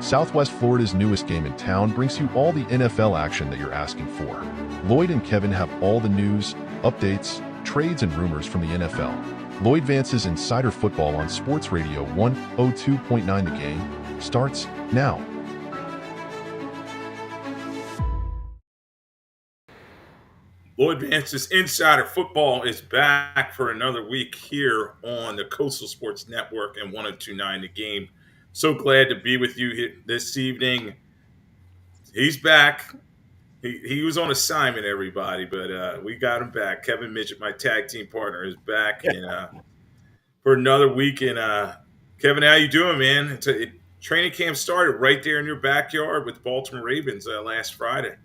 Southwest Florida's newest game in town brings you all the NFL action that you're asking for. Lloyd and Kevin have all the news, updates, trades, and rumors from the NFL. Lloyd Vance's Insider Football on Sports Radio 102.9 The Game starts now. Lloyd Vance's Insider Football is back for another week here on the Coastal Sports Network and 102.9 The Game. So glad to be with you this evening. He's back. He was on assignment, everybody, but we got him back. Kevin Midgette, my tag team partner, is back for another week. And Kevin, how you doing, man? Training camp started right there in your backyard with the Baltimore Ravens last Friday.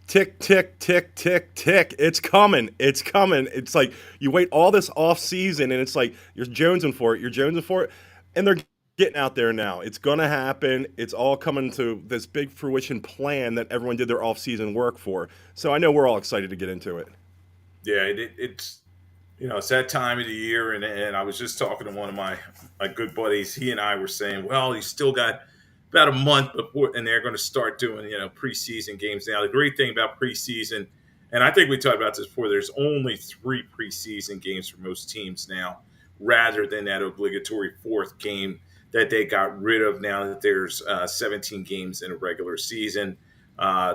Tick, tick, tick, tick, tick. It's coming. It's coming. It's like you wait all this off season, and it's like you're jonesing for it. You're jonesing for it, and they're getting out there now. It's going to happen. It's all coming to this big fruition plan that everyone did their off season work for. So I know we're all excited to get into it. Yeah, it's it's that time of the year, and I was just talking to one of my good buddies. He and I were saying, well, he's still got about a month before, and they're going to start doing preseason games now. The great thing about preseason, and I think we talked about this before, there's only 3 preseason games for most teams now, rather than that obligatory 4th game that they got rid of now that there's 17 games in a regular season.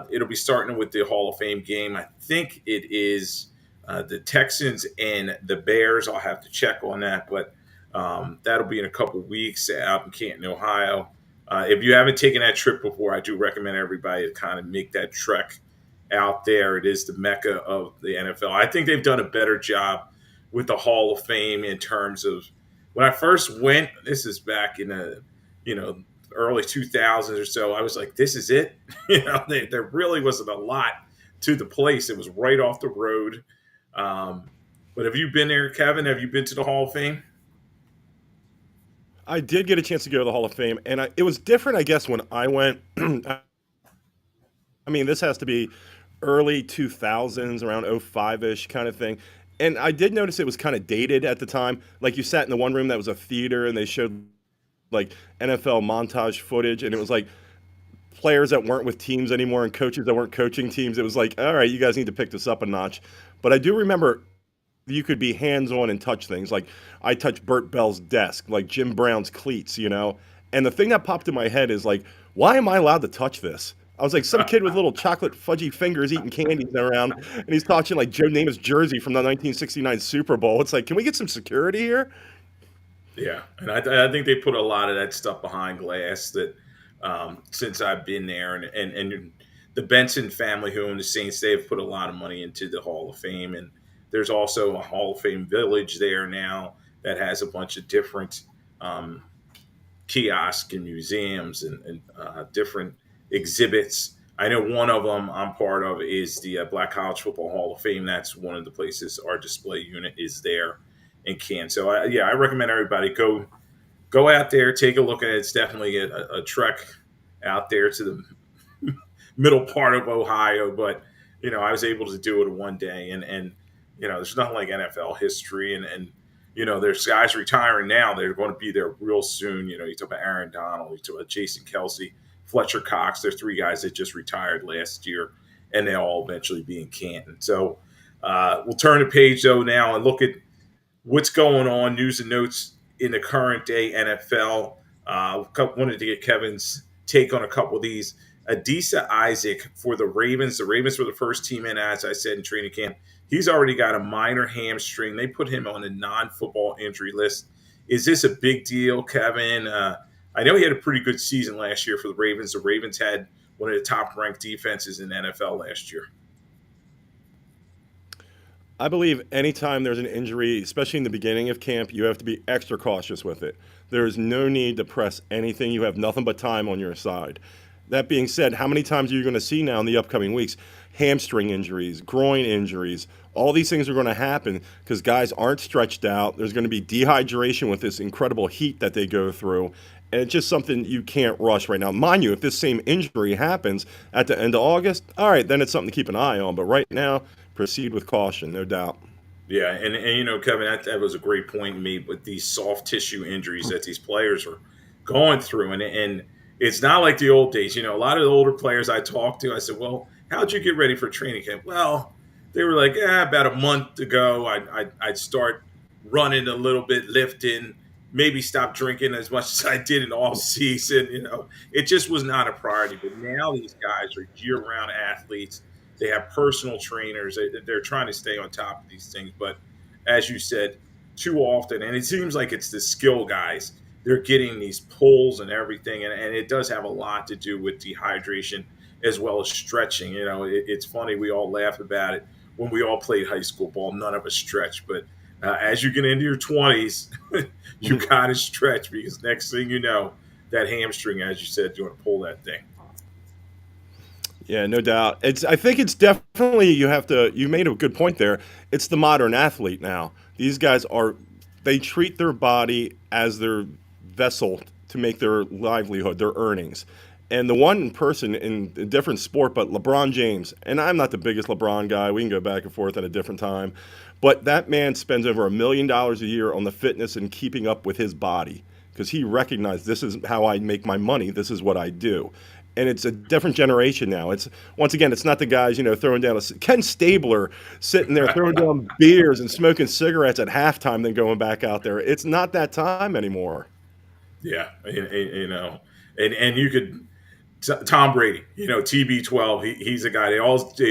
It'll be starting with the Hall of Fame game. I think it is the Texans and the Bears. I'll have to check on that, but that'll be in a couple weeks out in Canton, Ohio. If you haven't taken that trip before, I do recommend everybody to kind of make that trek out there. It is the mecca of the NFL. I think they've done a better job with the Hall of Fame in terms of when I first went. This is back in the early 2000s or so. I was like, this is it. There really wasn't a lot to the place. It was right off the road. But have you been there, Kevin? Have you been to the Hall of Fame? I did get a chance to go to the Hall of Fame, and it was different, I guess, when I went. I mean, this has to be early 2000s, around 05-ish kind of thing. And I did notice it was kind of dated at the time. Like, you sat in the one room that was a theater, and they showed, like, NFL montage footage, and it was like players that weren't with teams anymore and coaches that weren't coaching teams. It was like, all right, you guys need to pick this up a notch. But I do remember you could be hands-on and touch things. Like, I touched Burt Bell's desk, like Jim Brown's cleats, And the thing that popped in my head is, like, why am I allowed to touch this? I was like some kid with little chocolate fudgy fingers eating candies around, and he's touching, like, Joe Namath's jersey from the 1969 Super Bowl. It's like, can we get some security here? Yeah, and I think they put a lot of that stuff behind glass that since I've been there. And the Benson family who own the Saints, they've put a lot of money into the Hall of Fame. And there's also a Hall of Fame village there now that has a bunch of different kiosks and museums and different exhibits. I know one of them I'm part of is the Black College Football Hall of Fame. That's one of the places our display unit is there in Canton. So I recommend everybody go out there, take a look at it. It's definitely a trek out there to the middle part of Ohio, but I was able to do it one day, and there's nothing like NFL history, and there's guys retiring now. They're going to be there real soon. You talk about Aaron Donald, you talk about Jason Kelsey, Fletcher Cox. There's 3 guys that just retired last year, and they'll all eventually be in Canton. So we'll turn the page, though, now and look at what's going on, news and notes in the current day NFL. Wanted to get Kevin's take on a couple of these. Adisa Isaac for the Ravens. The Ravens were the first team in, as I said, in training camp. He's already got a minor hamstring. They put him on a non-football injury list. Is this a big deal, Kevin? I know he had a pretty good season last year for the Ravens. The Ravens had one of the top-ranked defenses in the NFL last year. I believe anytime there's an injury, especially in the beginning of camp, you have to be extra cautious with it. There is no need to press anything. You have nothing but time on your side. That being said, how many times are you going to see now in the upcoming weeks hamstring injuries, groin injuries? All these things are going to happen because guys aren't stretched out. There's going to be dehydration with this incredible heat that they go through. And it's just something you can't rush right now. Mind you, if this same injury happens at the end of August, all right, then it's something to keep an eye on. But right now, proceed with caution, no doubt. Yeah, and Kevin, that was a great point you made with these soft tissue injuries that these players are going through, and it's not like the old days. A lot of the older players I talked to, I said, "Well, how'd you get ready for training camp?" Well, they were like, about a month ago, I'd start running a little bit, lifting, maybe stop drinking as much as I did in off season. It just was not a priority. But now these guys are year-round athletes. They have personal trainers. They're trying to stay on top of these things. But as you said, too often, and it seems like it's the skill guys, they're getting these pulls and everything. And it does have a lot to do with dehydration as well as stretching. It's funny. We all laugh about it when we all played high school ball. None of us stretch. But as you get into your 20s, you got to stretch because next thing you know, that hamstring, as you said, you want to pull that thing. Yeah, no doubt. I think it's definitely you made a good point there. It's the modern athlete now. These guys they treat their body as their vessel to make their livelihood, their earnings. And the one person in a different sport, but LeBron James, and I'm not the biggest LeBron guy. We can go back and forth at a different time. But that man spends over $1 million a year on the fitness and keeping up with his body because he recognized this is how I make my money. This is what I do. And it's a different generation now. Once again, it's not the guys, throwing down Ken Stabler sitting there throwing down beers and smoking cigarettes at halftime, then going back out there. It's not that time anymore. Yeah, and you could Tom Brady, TB12. He's a guy. They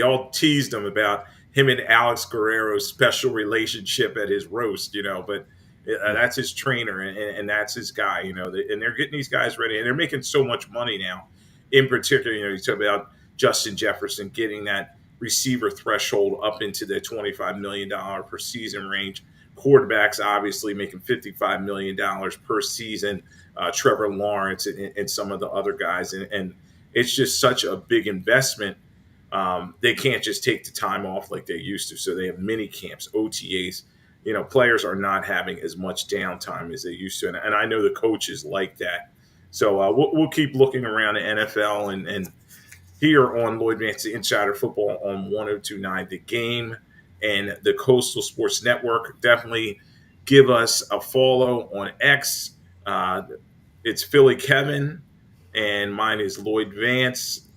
all teased him about him and Alex Guerrero's special relationship at his roast, but that's his trainer and that's his guy, and they're getting these guys ready and they're making so much money now. In particular, you talk about Justin Jefferson getting that receiver threshold up into the $25 million per season range. Quarterbacks obviously making $55 million per season. Trevor Lawrence and some of the other guys. And it's just such a big investment. They can't just take the time off like they used to. So they have mini camps, OTAs. Players are not having as much downtime as they used to. And I know the coaches like that. So we'll keep looking around the NFL and here on Lloyd Vance Insider Football on 102.9 The Game and the Coastal Sports Network. Definitely give us a follow on X. It's Philly Kevin, and mine is Lloyd Vance.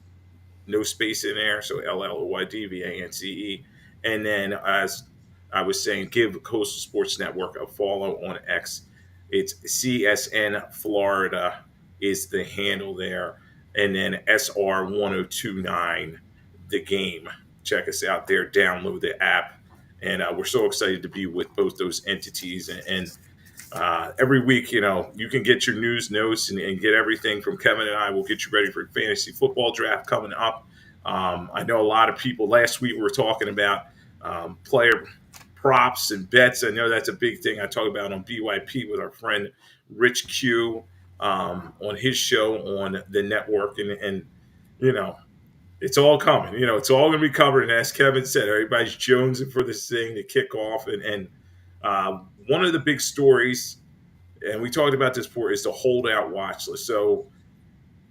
No space in there, so LLOYDVANCE. And then, as I was saying, give Coastal Sports Network a follow on X. It's CSN Florida is the handle there. And then SR1029, The Game. Check us out there. Download the app. And we're so excited to be with both those entities. And every week, you can get your news notes and get everything from Kevin and I. We'll get you ready for fantasy football draft coming up. I know a lot of people last week were talking about player props and bets. I know that's a big thing I talk about on BYP with our friend Rich Q on his show on the network. And it's all coming. It's all going to be covered. And as Kevin said, everybody's jonesing for this thing to kick off. And one of the big stories, and we talked about this before, is the holdout watch list. So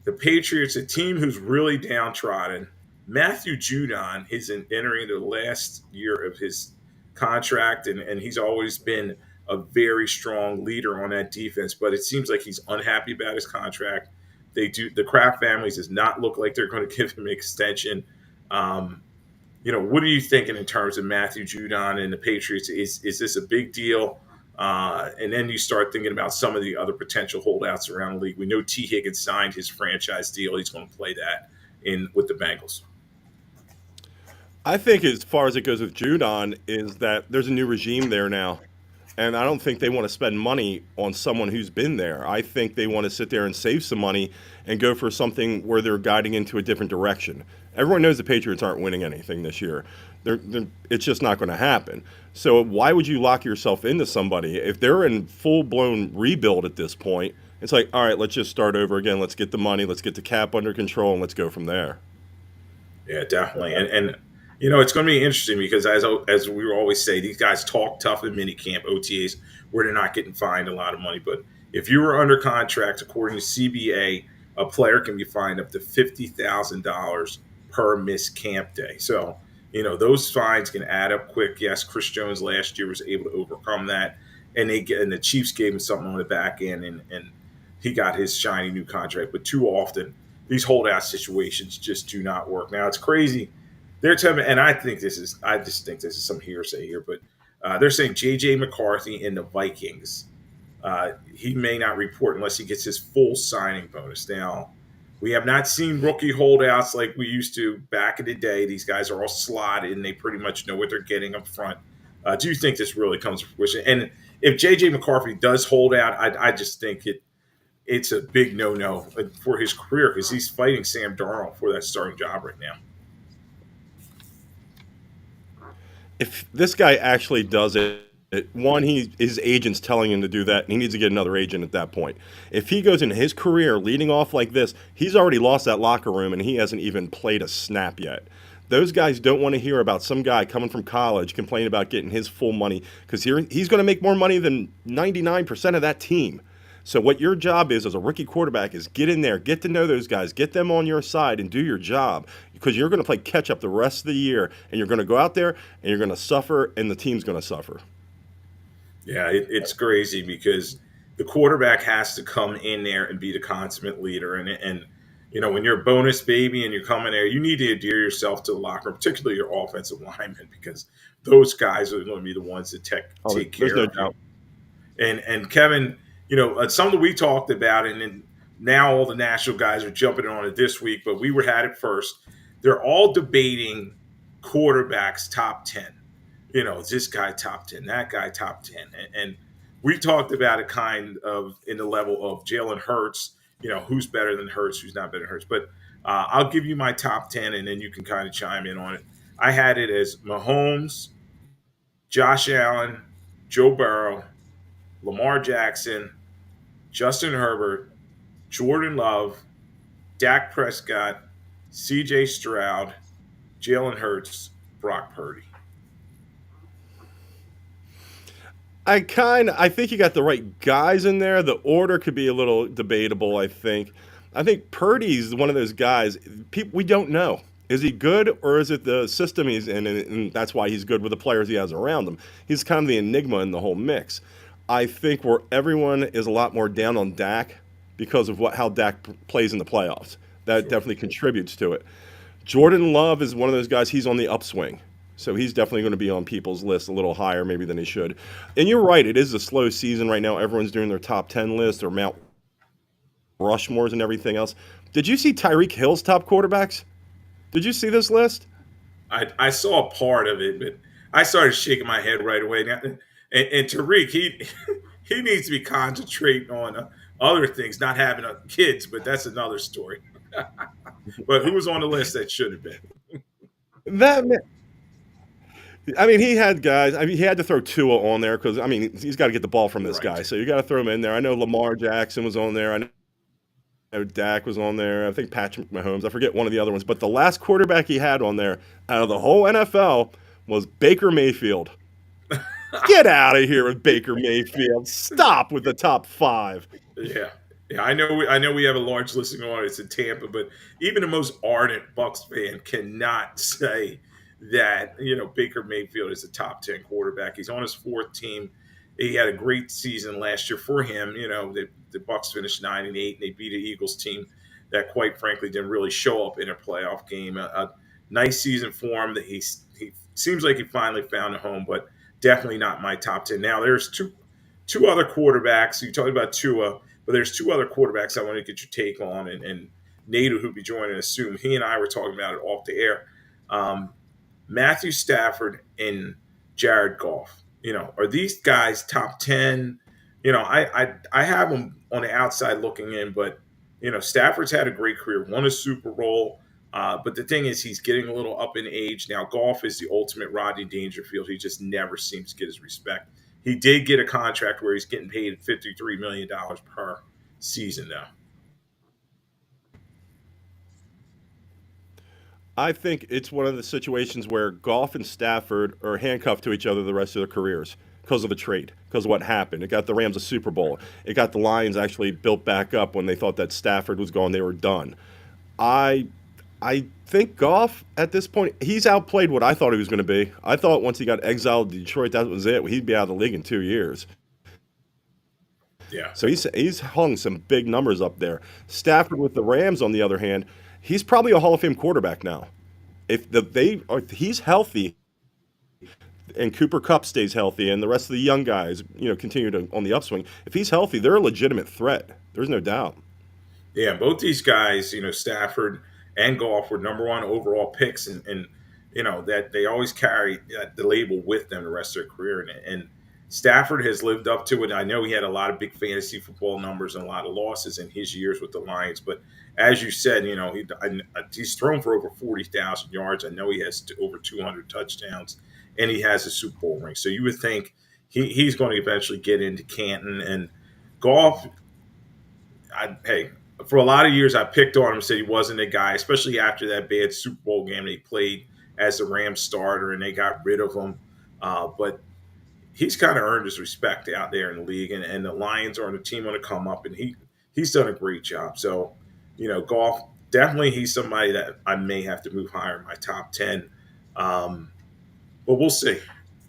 the Patriots, a team who's really downtrodden, Matthew Judon is entering the last year of his contract, and he's always been a very strong leader on that defense. But it seems like he's unhappy about his contract. The Kraft families does not look like they're going to give him an extension. What are you thinking in terms of Matthew Judon and the Patriots? Is this a big deal? And then you start thinking about some of the other potential holdouts around the league. We know T. Higgins signed his franchise deal. He's going to play that with the Bengals. I think as far as it goes with Judon is that there's a new regime there now. And I don't think they want to spend money on someone who's been there. I think they want to sit there and save some money and go for something where they're guiding into a different direction. Everyone knows the Patriots aren't winning anything this year. It's just not going to happen. So why would you lock yourself into somebody? If they're in full-blown rebuild at this point, it's like, all right, let's just start over again. Let's get the money. Let's get the cap under control, and let's go from there. Yeah, definitely. And it's going to be interesting because as we always say, these guys talk tough in minicamp, OTAs, where they're not getting fined a lot of money. But if you were under contract, according to CBA, a player can be fined up to $50,000 per missed camp day. So Those fines can add up quick. Yes, Chris Jones last year was able to overcome that, and the Chiefs gave him something on the back end, and he got his shiny new contract. But too often, these holdout situations just do not work. Now it's crazy. They're telling me, and I just think this is some hearsay here, but they're saying J.J. McCarthy and the Vikings, he may not report unless he gets his full signing bonus. Now, we have not seen rookie holdouts like we used to back in the day. These guys are all slotted and they pretty much know what they're getting up front. Do you think this really comes to fruition? And if J.J. McCarthy does hold out, I just think it's a big no-no for his career because he's fighting Sam Darnold for that starting job right now. If this guy actually does it, one, his agent's telling him to do that, and he needs to get another agent at that point. If he goes into his career leading off like this, he's already lost that locker room, and he hasn't even played a snap yet. Those guys don't want to hear about some guy coming from college complaining about getting his full money because he's going to make more money than 99% of that team. So what your job is as a rookie quarterback is get in there, get to know those guys, get them on your side, and do your job because you're going to play catch-up the rest of the year, and you're going to go out there, and you're going to suffer, and the team's going to suffer. Yeah, it's crazy because the quarterback has to come in there and be the consummate leader. And when you're a bonus baby and you're coming there, you need to endear yourself to the locker room, particularly your offensive linemen, because those guys are going to be the ones that take care of you. And Kevin, something we talked about, and then now all the national guys are jumping on it this week, but we had it first. They're all debating quarterbacks top 10. This guy top 10, that guy top 10. And we talked about it kind of in the level of Jalen Hurts, who's better than Hurts, who's not better than Hurts. But I'll give you my top 10, and then you can kind of chime in on it. I had it as Mahomes, Josh Allen, Joe Burrow, Lamar Jackson, Justin Herbert, Jordan Love, Dak Prescott, C.J. Stroud, Jalen Hurts, Brock Purdy. I think you got the right guys in there. The order could be a little debatable, I think. I think Purdy's one of those guys, we don't know. Is he good or is it the system he's in and that's why he's good with the players he has around him? He's kind of the enigma in the whole mix. I think where everyone is a lot more down on Dak because of how Dak plays in the playoffs. That definitely contributes to it. Jordan Love is one of those guys, he's on the upswing. So he's definitely going to be on people's list a little higher maybe than he should. And you're right, it is a slow season right now. Everyone's doing their top 10 list or Mount Rushmores and everything else. Did you see Tyreek Hill's top quarterbacks? Did you see this list? I saw a part of it, but I started shaking my head right away. And Tyreek, he needs to be concentrating on other things, not having kids, but that's another story. But who was on the list that should have been? He had guys. He had to throw Tua on there because, he's got to get the ball from this guy. So you got to throw him in there. I know Lamar Jackson was on there. I know Dak was on there. I think Patrick Mahomes. I forget one of the other ones. But the last quarterback he had on there out of the whole NFL was Baker Mayfield. Get out of here with Baker Mayfield. Stop with the top 5. Yeah. Yeah, I know we have a large listening audience in Tampa, but even the most ardent Bucs fan cannot say that, Baker Mayfield is a top 10 quarterback. He's on his 4th team. He had a great season last year for him. The Bucs finished 9-8, and they beat an Eagles team that, quite frankly, didn't really show up in a playoff game. A nice season for him. That he seems like he finally found a home, but definitely not my top 10. Now, there's two other quarterbacks. You talked about Tua, but there's 2 other quarterbacks I want to get your take on, and Nate, who'll be joining us soon, he and I were talking about it off the air. Matthew Stafford and Jared Goff. Are these guys top 10? I have them on the outside looking in, but, Stafford's had a great career, won a Super Bowl. But the thing is, he's getting a little up in age. Now, Goff is the ultimate Rodney Dangerfield. He just never seems to get his respect. He did get a contract where he's getting paid $53 million per season now. I think it's one of the situations where Goff and Stafford are handcuffed to each other the rest of their careers because of the trade, because of what happened. It got the Rams a Super Bowl. It got the Lions actually built back up when they thought that Stafford was gone. They were done. I think Goff at this point, he's outplayed what I thought he was going to be. I thought once he got exiled to Detroit, that was it. He'd be out of the league in 2 years. Yeah. So he's hung some big numbers up there. Stafford with the Rams, on the other hand, he's probably a Hall of Fame quarterback now. If he's healthy and Cooper Kupp stays healthy and the rest of the young guys, continue to on the upswing, if he's healthy, they're a legitimate threat. There's no doubt. Yeah, both these guys, Stafford and Goff were number one overall picks, and that they always carry the label with them the rest of their career. And Stafford has lived up to it. I know he had a lot of big fantasy football numbers and a lot of losses in his years with the Lions, but as you said, he's thrown for over 40,000 yards. I know he has over 200 touchdowns, and he has a Super Bowl ring. So you would think he's going to eventually get into Canton. And Goff, hey, for a lot of years, I picked on him, said he wasn't a guy, especially after that bad Super Bowl game they played as the Rams starter and they got rid of him. But he's kind of earned his respect out there in the league, and the Lions are on the team on the come up, and he's done a great job. So, Goff, definitely he's somebody that I may have to move higher in my top 10. But we'll see.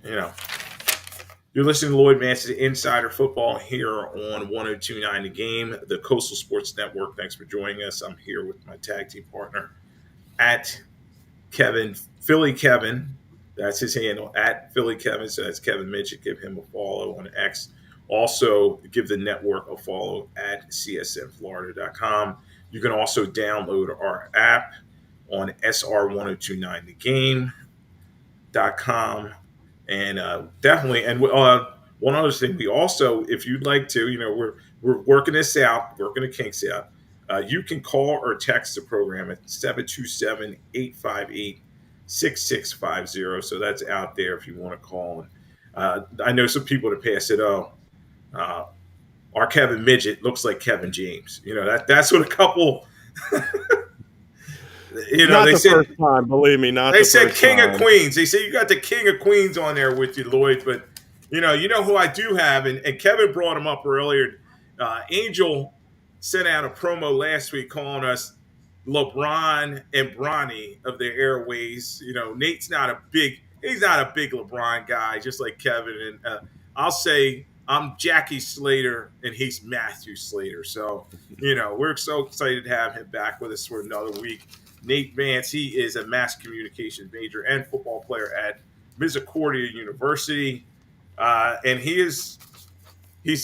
You're listening to Lloyd Vance's Insider Football here on 102.9 The Game, the Coastal Sports Network. Thanks for joining us. I'm here with my tag team partner at Philly Kevin. That's his handle, at Philly Kevin. So that's Kevin Midgette. Give him a follow on X. Also, give the network a follow at csnflorida.com. You can also download our app on sr1029thegame.com. And definitely, and one other thing, we also, if you'd like to, we're working this out, working the kinks out. You can call or text the program at 727-858-6650. So that's out there if you want to call. And I know some people that pass it. Our Kevin Midgette looks like Kevin James. That's what a couple. Not they the said, first time, believe me. Not they the said first King time. of Queens. They say you got the King of Queens on there with you, Lloyd. But you know who I do have, and Kevin brought him up earlier. Angel sent out a promo last week calling us LeBron and Bronny of the airways. Nate's he's not a big LeBron guy, just like Kevin. And I'll say I'm Jackie Slater and he's Matthew Slater. So we're so excited to have him back with us for another week. Nate Vance, he is a mass communications major and football player at Misericordia University. And he's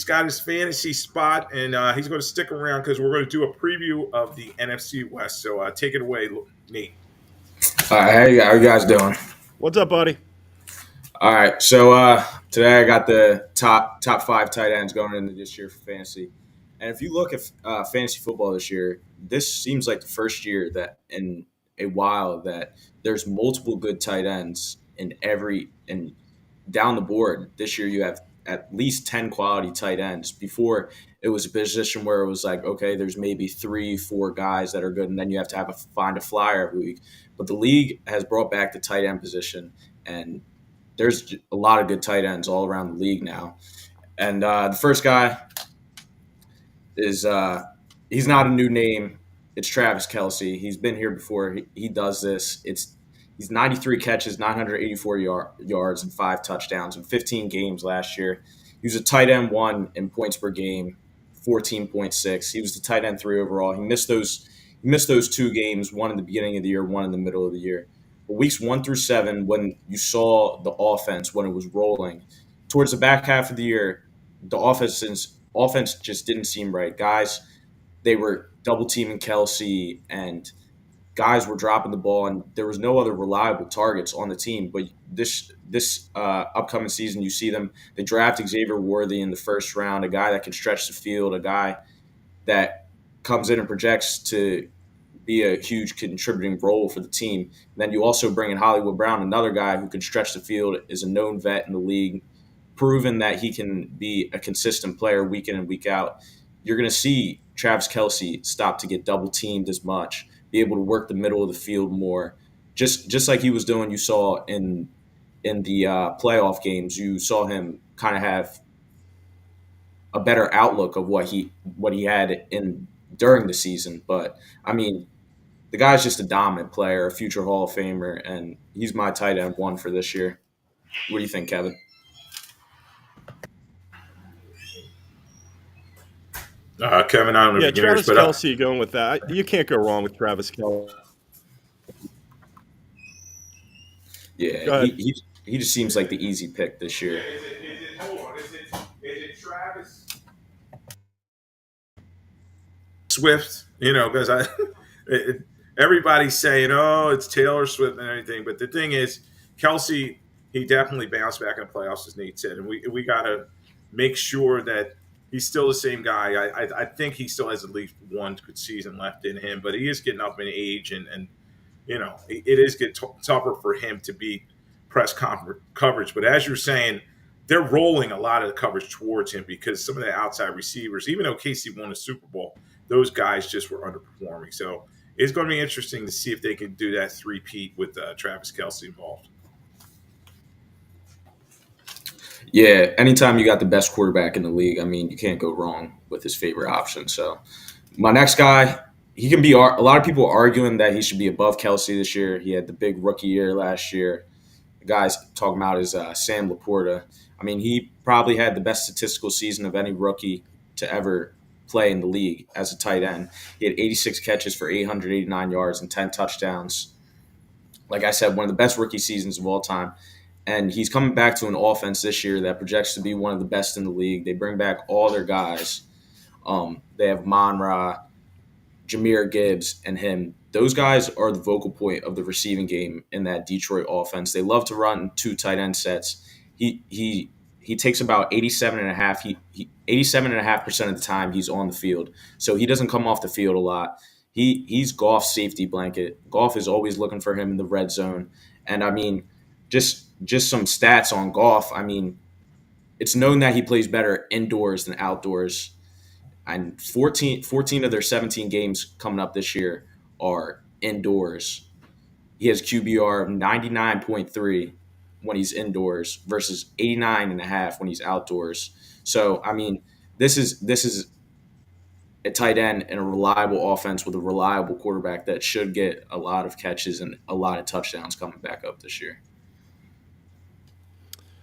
got his fantasy spot, and he's going to stick around because we're going to do a preview of the NFC West. So take it away, Nate. All right, how you guys doing? What's up, buddy? All right, so today I got the top 5 tight ends going into this year for fantasy. And if you look at fantasy football this year, this seems like the first year that in a while that there's multiple good tight ends and down the board. This year you have at least 10 quality tight ends. Before, it was a position where it was like, okay, there's maybe 3-4 guys that are good, and then you have to find a flyer every week. But the league has brought back the tight end position, and there's a lot of good tight ends all around the league now. And the first guy is he's not a new name. It's Travis Kelce. He's been here before. He does this. He's 93 catches, 984 yards, and 5 touchdowns in 15 games last year. He was a tight end 1 in points per game, 14.6. He was the tight end 3 overall. He missed those 2 games, one in the beginning of the year, one in the middle of the year. But weeks 1 through 7, when you saw the offense, when it was rolling, towards the back half of the year, the offense just didn't seem right. Guys, they were double teaming Kelce, and guys were dropping the ball, and there was no other reliable targets on the team. But this upcoming season, you see them. They draft Xavier Worthy in the first round, a guy that can stretch the field, a guy that comes in and projects to be a huge contributing role for the team. And then you also bring in Hollywood Brown, another guy who can stretch the field, is a known vet in the league, proven that he can be a consistent player week in and week out. You're going to see Travis Kelce stop to get double teamed as much, be able to work the middle of the field more, just like he was doing. You saw in the playoff games, you saw him kind of have a better outlook of what he had during the season. But I mean, the guy's just a dominant player, a future Hall of Famer, and he's my tight end one for this year. What do you think, Kevin? Kevin, I don't know if Yeah, you can hear us, Travis but Kelsey going with that. You can't go wrong with Travis Kelsey. Yeah, Go ahead. he just seems like the easy pick this year. hold on, is it Travis Swift? Because it, everybody's saying, "Oh, it's Taylor Swift" and everything, but the thing is, Kelsey, he definitely bounced back in the playoffs, as Nate said, and we got to make sure that he's still the same guy. I think he still has at least one good season left in him, but he is getting up in age, and it is getting tougher for him to beat press coverage. But as you're saying, they're rolling a lot of the coverage towards him because some of the outside receivers, even though Casey won a Super Bowl, those guys just were underperforming. So it's going to be interesting to see if they can do that three-peat with Travis Kelsey involved. Yeah, anytime you got the best quarterback in the league, I mean, you can't go wrong with his favorite option. So my next guy, he can be – a lot of people are arguing that he should be above Kelsey this year. He had the big rookie year last year. The guy's talking about is Sam Laporta. I mean, he probably had the best statistical season of any rookie to ever play in the league as a tight end. He had 86 catches for 889 yards and 10 touchdowns. Like I said, one of the best rookie seasons of all time. And he's coming back to an offense this year that projects to be one of the best in the league. They bring back all their guys. They have Monra, Jahmyr Gibbs, and him. Those guys are the vocal point of the receiving game in that Detroit offense. They love to run two tight end sets. He takes about 87.5% of the time he's on the field. So he doesn't come off the field a lot. He's Goff's safety blanket. Goff is always looking for him in the red zone. And I mean, just some stats on Goff. I mean, it's known that he plays better indoors than outdoors. And 14 of their 17 games coming up this year are indoors. He has QBR of 99.3 when he's indoors versus 89.5 when he's outdoors. So, I mean, this is a tight end and a reliable offense with a reliable quarterback that should get a lot of catches and a lot of touchdowns coming back up this year.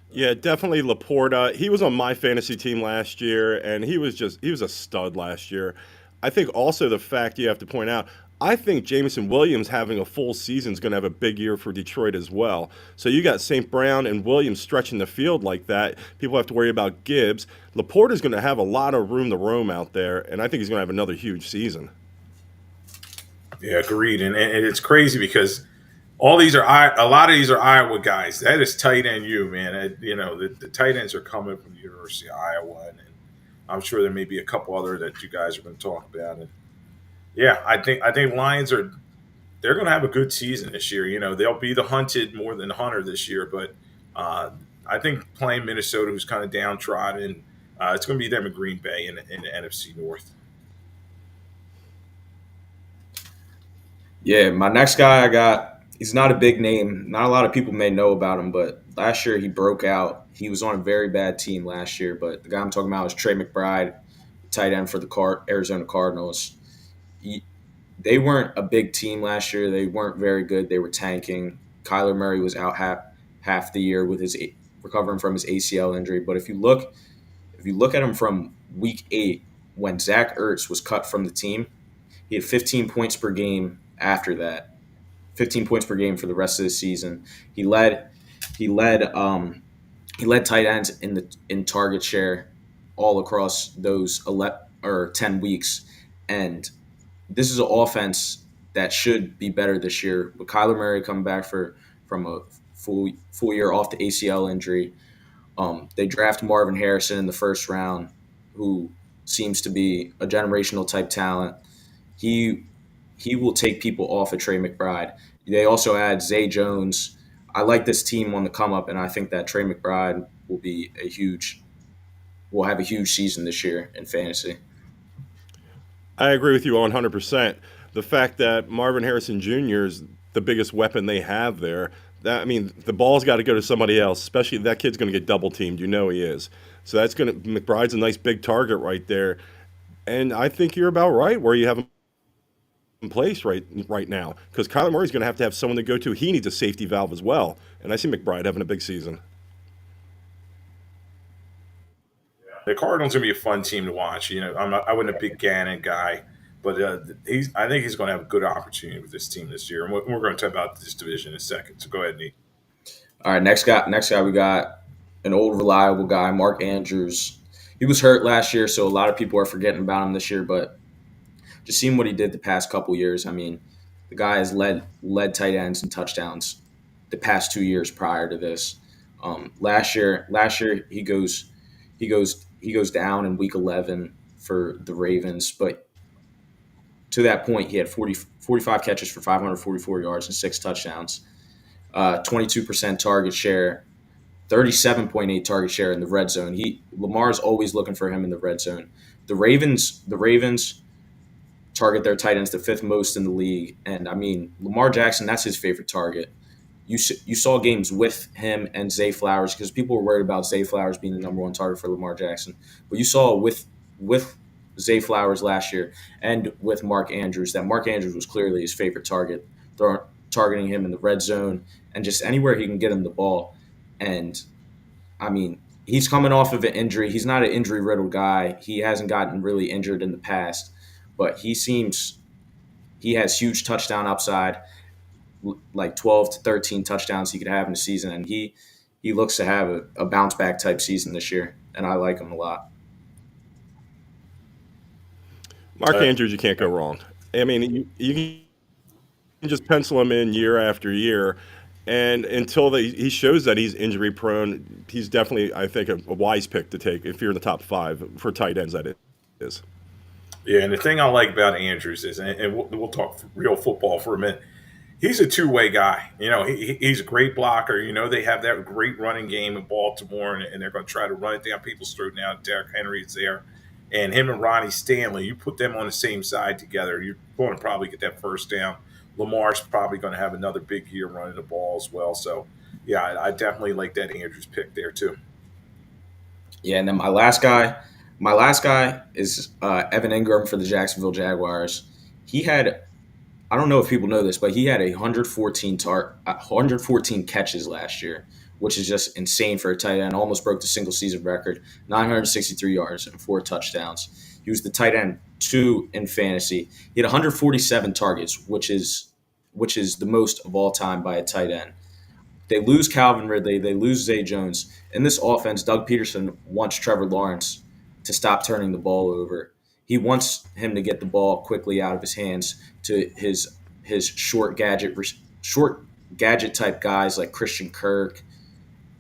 Yeah, definitely Laporta. He was on my fantasy team last year, and he was a stud last year. I think also the fact you have to point out, I think Jameson Williams having a full season is going to have a big year for Detroit as well. So you got St. Brown and Williams stretching the field like that. People have to worry about Gibbs. Laporta is going to have a lot of room to roam out there, and I think he's going to have another huge season. Yeah, agreed. And it's crazy because a lot of these are Iowa guys. That is tight end man. The tight ends are coming from the University of Iowa, and I'm sure there may be a couple other that you guys are going to talk about. And yeah, I think Lions they're going to have a good season this year. They'll be the hunted more than the hunter this year. But I think playing Minnesota, who's kind of downtrodden, it's going to be them in Green Bay in the NFC North. Yeah, my next guy I got. He's not a big name. Not a lot of people may know about him, but last year he broke out. He was on a very bad team last year, but the guy I'm talking about is Trey McBride, tight end for the Arizona Cardinals. They weren't a big team last year. They weren't very good. They were tanking. Kyler Murray was out half the year with his recovering from his ACL injury. But if you look at him from week 8, when Zach Ertz was cut from the team, he had 15 points per game after that. 15 points per game for the rest of the season. He led tight ends in target share all across those 10 weeks. And this is an offense that should be better this year. With Kyler Murray coming back from a full year off the ACL injury, they draft Marvin Harrison in the first round, who seems to be a generational type talent. He will take people off of Trey McBride. They also add Zay Jones. I like this team on the come up, and I think that Trey McBride will have a huge season this year in fantasy. I agree with you 100%. The fact that Marvin Harrison Jr. is the biggest weapon they have there, the ball's got to go to somebody else, especially if that kid's going to get double teamed. He is. So McBride's a nice big target right there. And I think you're about right where you have him in place right now because Kyler Murray's going to have someone to go to. He needs a safety valve as well, and I see McBride having a big season. The Cardinals are gonna be a fun team to watch. I wasn't a big Gannon guy, but I think he's going to have a good opportunity with this team this year. And we're going to talk about this division in a second. So go ahead, Nate. All right, next guy, we got an old reliable guy, Mark Andrews. He was hurt last year, so a lot of people are forgetting about him this year. But just seeing what he did the past couple years, I mean, the guy has led tight ends and touchdowns the past 2 years prior to this. Last year he goes down in week 11 for the Ravens, but to that point he had 45 catches for 544 yards and 6 touchdowns, 22% target share, 37.8 target share in the red zone. Lamar's always looking for him in the red zone. The Ravens target their tight ends the fifth most in the league, and I mean Lamar Jackson, that's his favorite target. You saw games with him and Zay Flowers because people were worried about Zay Flowers being the number one target for Lamar Jackson, but you saw with Zay Flowers last year and with Mark Andrews that Mark Andrews was clearly his favorite target, targeting him in the red zone and just anywhere he can get him the ball. And I mean, he's coming off of an injury. He's not an injury riddled guy. He hasn't gotten really injured in the past, but he has huge touchdown upside, like 12 to 13 touchdowns he could have in a season, and he looks to have a bounce back type season this year, and I like him a lot. Mark Andrews, you can't go wrong. I mean, you can just pencil him in year after year. And until he shows that he's injury prone, he's definitely, I think, a wise pick to take if you're in the top 5 for tight ends. That is. Yeah, and the thing I like about Andrews is, and we'll talk real football for a minute. He's a two-way guy. He's a great blocker. They have that great running game in Baltimore, and they're going to try to run it down people's throat now. Derrick Henry is there. And him and Ronnie Stanley, you put them on the same side together, you're going to probably get that first down. Lamar's probably going to have another big year running the ball as well. So, yeah, I definitely like that Andrews pick there too. Yeah, and then my last guy is Evan Ingram for the Jacksonville Jaguars. He had, I don't know if people know this, but he had 114 catches last year, which is just insane for a tight end. Almost broke the single season record, 963 yards and 4 touchdowns. He was the tight end 2 in fantasy. He had 147 targets, which is the most of all time by a tight end. They lose Calvin Ridley. They lose Zay Jones. In this offense, Doug Peterson wants Trevor Lawrence to stop turning the ball over. He wants him to get the ball quickly out of his hands to his short gadget type guys like Christian Kirk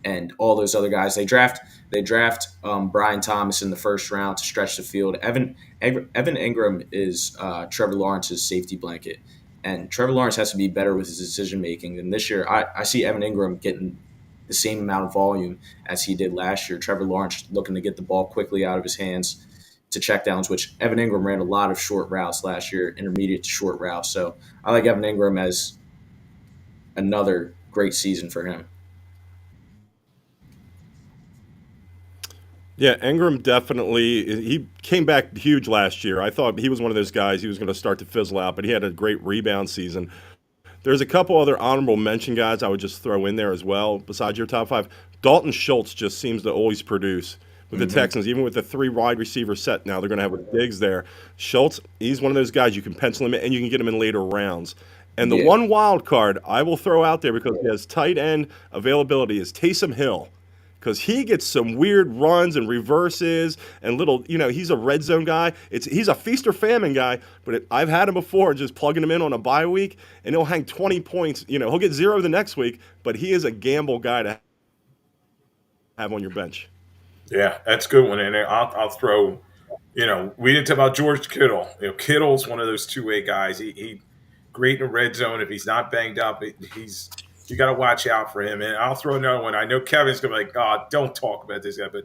and all those other guys. They draft Brian Thomas in the first round to stretch the field. Evan Ingram is Trevor Lawrence's safety blanket. And Trevor Lawrence has to be better with his decision making. And this year, I see Evan Ingram getting the same amount of volume as he did last year. Trevor Lawrence looking to get the ball quickly out of his hands to checkdowns, which Evan Ingram ran a lot of short routes last year, intermediate to short routes. So I like Evan Ingram as another great season for him. Yeah, Ingram definitely, he came back huge last year. I thought he was one of those guys he was going to start to fizzle out, but he had a great rebound season. There's a couple other honorable mention guys I would just throw in there as well, besides your top 5. Dalton Schultz just seems to always produce with the Texans, even with the 3 wide receiver set now. They're going to have with Diggs there. Schultz, he's one of those guys you can pencil him in, and you can get him in later rounds. And the one wild card I will throw out there because he has tight end availability is Taysom Hill. Because he gets some weird runs and reverses and little, he's a red zone guy. He's a feast or famine guy, but I've had him before just plugging him in on a bye week, and he'll hang 20 points. He'll get 0 the next week, but he is a gamble guy to have on your bench. Yeah, that's a good one. And I'll throw, we didn't talk about George Kittle. Kittle's one of those two-way guys. He great in the red zone. If he's not banged up, you got to watch out for him. And I'll throw another one. I know Kevin's going to be like, oh, don't talk about this guy. But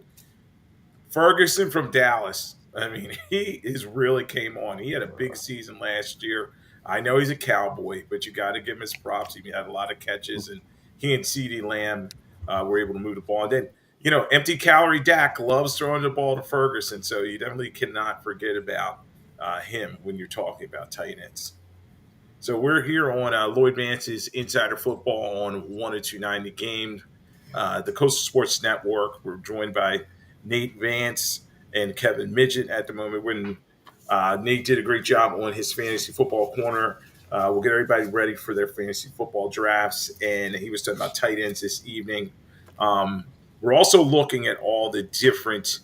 Ferguson from Dallas, I mean, he really came on. He had a big season last year. I know he's a Cowboy, but you got to give him his props. He had a lot of catches, and he and CeeDee Lamb were able to move the ball. And then, empty calorie Dak loves throwing the ball to Ferguson, so you definitely cannot forget about him when you're talking about tight ends. So we're here on Lloyd Vance's Insider Football on 102.9 The Game, the Coastal Sports Network. We're joined by Nate Vance and Kevin Midgette at the moment. When Nate did a great job on his fantasy football corner. We'll get everybody ready for their fantasy football drafts, and he was talking about tight ends this evening. We're also looking at all the different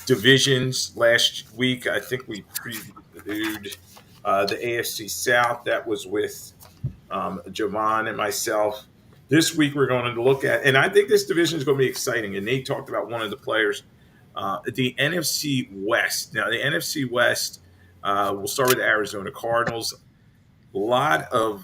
divisions. Last week, I think we previewed the AFC South. That was with Javon and myself. This week, we're going to look at, and I think this division is going to be exciting. And Nate talked about one of the players, the NFC West. Now, the NFC West, we'll start with the Arizona Cardinals. A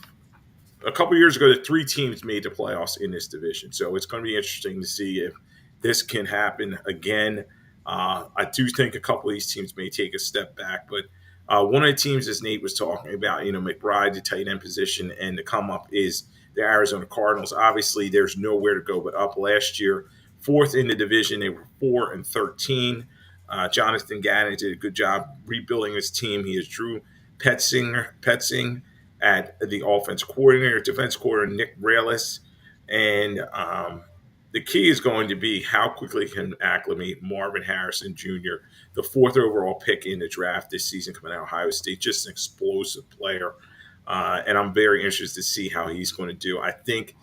couple years ago, the three teams made the playoffs in this division. So it's going to be interesting to see if this can happen again. I do think a couple of these teams may take a step back, but one of the teams, as Nate was talking about, McBride, the tight end position, and the come up is the Arizona Cardinals. Obviously, there's nowhere to go but up. Last year, fourth in the division, they were 4-13. Jonathan Gannon did a good job rebuilding his team. He has Drew Petzing at the offense coordinator, defense coordinator Nick Rallis, and the key is going to be how quickly can acclimate Marvin Harrison Jr., the fourth overall pick in the draft this season coming out of Ohio State, just an explosive player. And I'm very interested to see how he's going to do. I think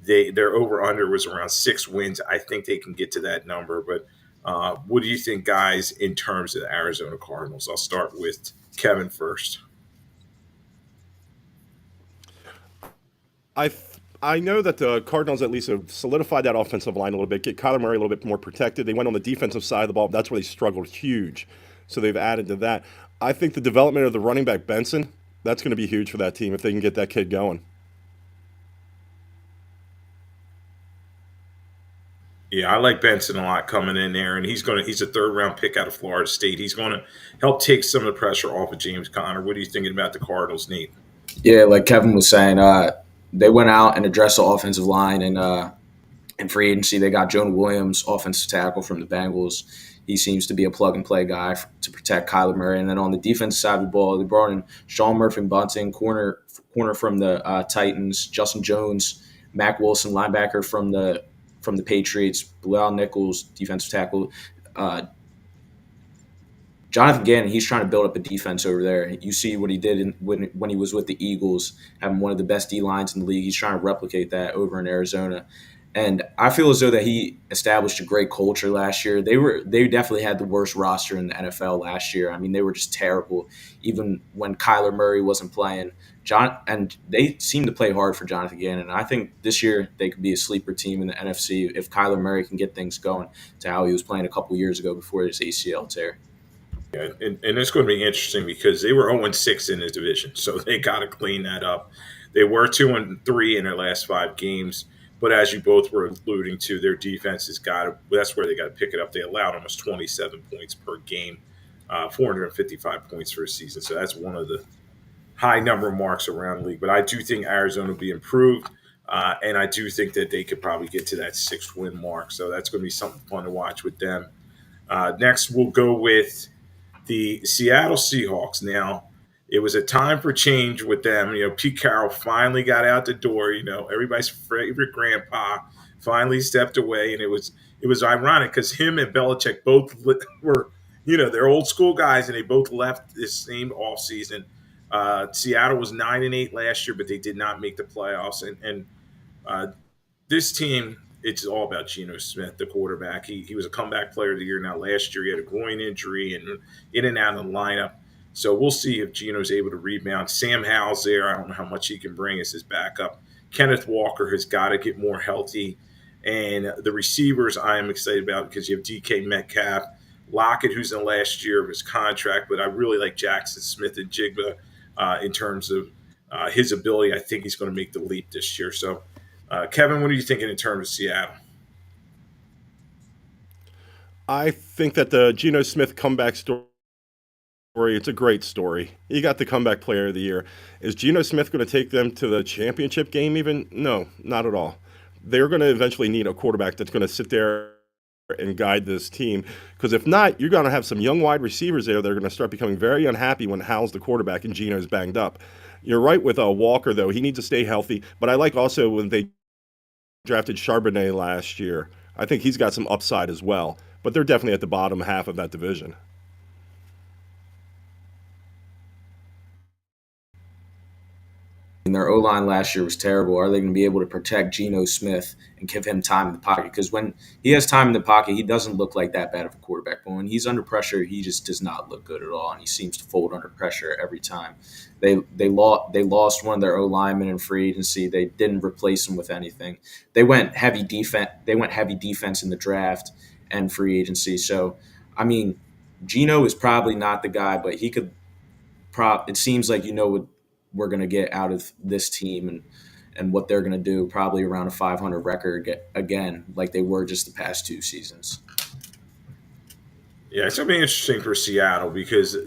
their over-under was around 6 wins. I think they can get to that number. But what do you think, guys, in terms of the Arizona Cardinals? I'll start with Kevin first. I know that the Cardinals at least have solidified that offensive line a little bit, get Kyler Murray a little bit more protected. They went on the defensive side of the ball. That's where they struggled huge. So they've added to that. I think the development of the running back Benson, that's going to be huge for that team if they can get that kid going. Yeah, I like Benson a lot coming in there, and he's a third-round pick out of Florida State. He's going to help take some of the pressure off of James Conner. What are you thinking about the Cardinals, Nate? Yeah, like Kevin was saying, they went out and addressed the offensive line in free agency. They got Jonah Williams, offensive tackle from the Bengals. He seems to be a plug-and-play guy to protect Kyler Murray. And then on the defensive side of the ball, they brought in Sean Murphy-Bunting, corner from the Titans, Justin Jones, Mac Wilson, linebacker from the Patriots, Bilal Nichols, defensive tackle. Jonathan Gannon, he's trying to build up a defense over there. You see what he did when he was with the Eagles, having one of the best D-lines in the league. He's trying to replicate that over in Arizona. And I feel as though that he established a great culture last year. They definitely had the worst roster in the NFL last year. I mean, they were just terrible, even when Kyler Murray wasn't playing. And they seem to play hard for Jonathan Gannon. And I think this year they could be a sleeper team in the NFC if Kyler Murray can get things going to how he was playing a couple years ago before his ACL tear. Yeah, and it's going to be interesting because they were 0-6 in the division, so they got to clean that up. They were 2-3 in their last 5 games, but as you both were alluding to, their defense has got to. That's where they got to pick it up. They allowed almost 27 points per game, 455 points for a season. So that's one of the high number of marks around the league. But I do think Arizona will be improved, and I do think that they could probably get to that 6-win mark. So that's going to be something fun to watch with them. Next, we'll go with the Seattle Seahawks. Now, it was a time for change with them. Pete Carroll finally got out the door. Everybody's favorite grandpa finally stepped away, and it was ironic because him and Belichick both were, they're old school guys, and they both left this same offseason. Seattle was 9-8 last year, but they did not make the playoffs. And this team, it's all about Geno Smith, the quarterback. He was a comeback player of the year. Now, last year he had a groin injury and in and out of the lineup. So we'll see if Geno's able to rebound. Sam Howell's there. I don't know how much he can bring as his backup. Kenneth Walker has got to get more healthy. And the receivers I am excited about because you have DK Metcalf, Lockett, who's in the last year of his contract. But I really like Jackson Smith and Jigba in terms of his ability. I think he's going to make the leap this year. So, Kevin, what are you thinking in terms of Seattle? I think that the Geno Smith comeback story, it's a great story. He got the comeback player of the year. Is Geno Smith going to take them to the championship game even? No, not at all. They're going to eventually need a quarterback that's going to sit there and guide this team. Because if not, you're going to have some young wide receivers there that are going to start becoming very unhappy when Hal's the quarterback and Geno's banged up. You're right with Walker, though. He needs to stay healthy. But I like also when they drafted Charbonnet last year. I think he's got some upside as well. But they're definitely at the bottom half of that division. And their O-line last year was terrible. Are they going to be able to protect Geno Smith and give him time in the pocket? Because when he has time in the pocket, he doesn't look like that bad of a quarterback. But when he's under pressure, he just does not look good at all, and he seems to fold under pressure every time. They lost one of their O-linemen in free agency. They didn't replace him with anything. They went heavy defense. They went heavy defense in the draft and free agency. So, I mean, Geno is probably not the guy, but he could. It seems like what we're going to get out of this team and what they're going to do, probably around a 500 record again, like they were just the past 2 seasons. Yeah, it's going to be interesting for Seattle because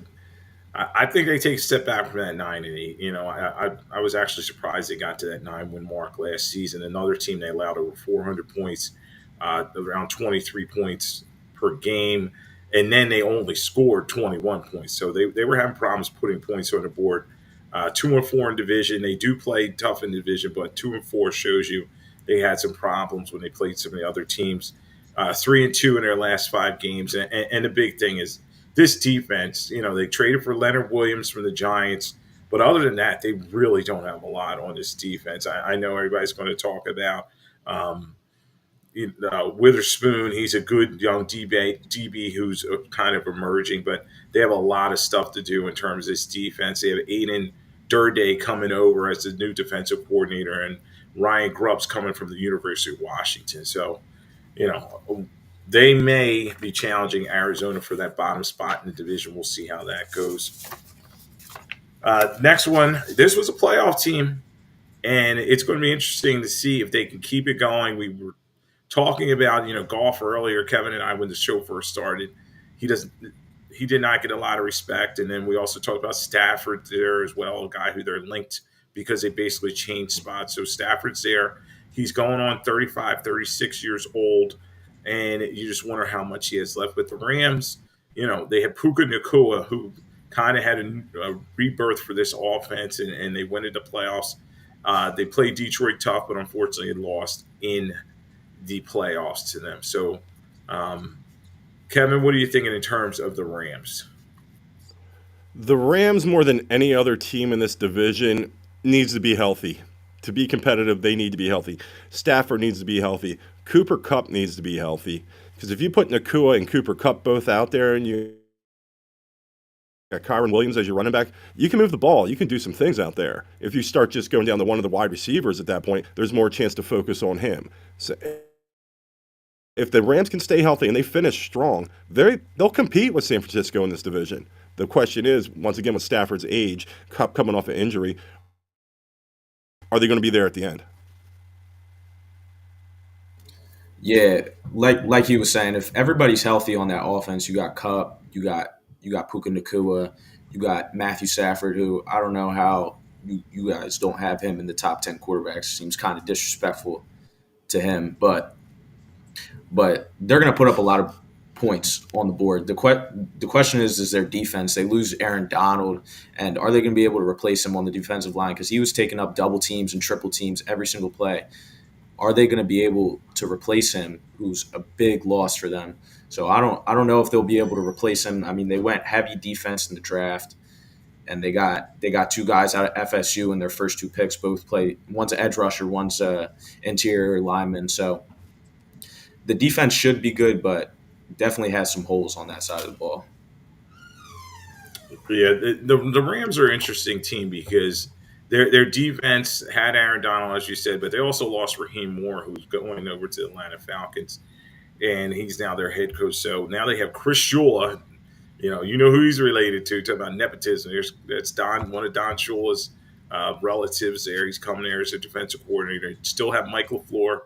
I think they take a step back from that 9-8. I was actually surprised they got to that 9-win mark last season. Another team they allowed over 400 points, around 23 points per game, and then they only scored 21 points. So they were having problems putting points on the board. 2-4 in division. They do play tough in division, but 2-4 shows you they had some problems when they played some of the other teams. 3-2 in their last 5 games, and the big thing is this defense. They traded for Leonard Williams from the Giants, but other than that, they really don't have a lot on this defense. I know everybody's going to talk about Witherspoon. He's a good young DB who's kind of emerging, but they have a lot of stuff to do in terms of this defense. They have Aiden Durday coming over as the new defensive coordinator, and Ryan Grubb's coming from the University of Washington. So, they may be challenging Arizona for that bottom spot in the division. We'll see how that goes. Next one, this was a playoff team, and it's going to be interesting to see if they can keep it going. We were talking about golf earlier, Kevin and I, when the show first started. He did not get a lot of respect, and then we also talked about Stafford there as well, a guy who they're linked because they basically changed spots. So Stafford's there. He's going on 35, 36 years old, and you just wonder how much he has left with the Rams. They have Puka Nacua, who kind of had a rebirth for this offense, and they went into playoffs. They played Detroit tough, but unfortunately had lost in the playoffs to them. So, Kevin, what are you thinking in terms of the Rams? The Rams, more than any other team in this division, needs to be healthy. To be competitive, they need to be healthy. Stafford needs to be healthy. Cooper Kupp needs to be healthy. Because if you put Nacua and Cooper Kupp both out there and you got Kyron Williams as your running back, you can move the ball. You can do some things out there. If you start just going down to one of the wide receivers at that point, there's more chance to focus on him. So if the Rams can stay healthy and they finish strong, they'll compete with San Francisco in this division. The question is, once again, with Stafford's age, Kupp coming off an injury, are they going to be there at the end? Yeah, like he was saying, if everybody's healthy on that offense, you got Kupp, you got Puka Nacua, you got Matthew Stafford, who I don't know how you guys don't have him in the top 10 quarterbacks. Seems kind of disrespectful to him, but they're going to put up a lot of points on the board. The question is their defense. They lose Aaron Donald, and are they going to be able to replace him on the defensive line? Because he was taking up double teams and triple teams every single play. Are they going to be able to replace him, who's a big loss for them? So I don't know if they'll be able to replace him. I mean, they went heavy defense in the draft, and they got 2 guys out of FSU in their first 2 picks. Both play. One's an edge rusher, one's an interior lineman. So the defense should be good, but definitely has some holes on that side of the ball. Yeah, the Rams are an interesting team because their defense had Aaron Donald, as you said, but they also lost Raheem Moore, who's going over to the Atlanta Falcons, and he's now their head coach. So now they have Chris Shula. You know who he's related to. Talk about nepotism. That's one of Don Shula's relatives there. He's coming there as a defensive coordinator. Still have Michael LaFleur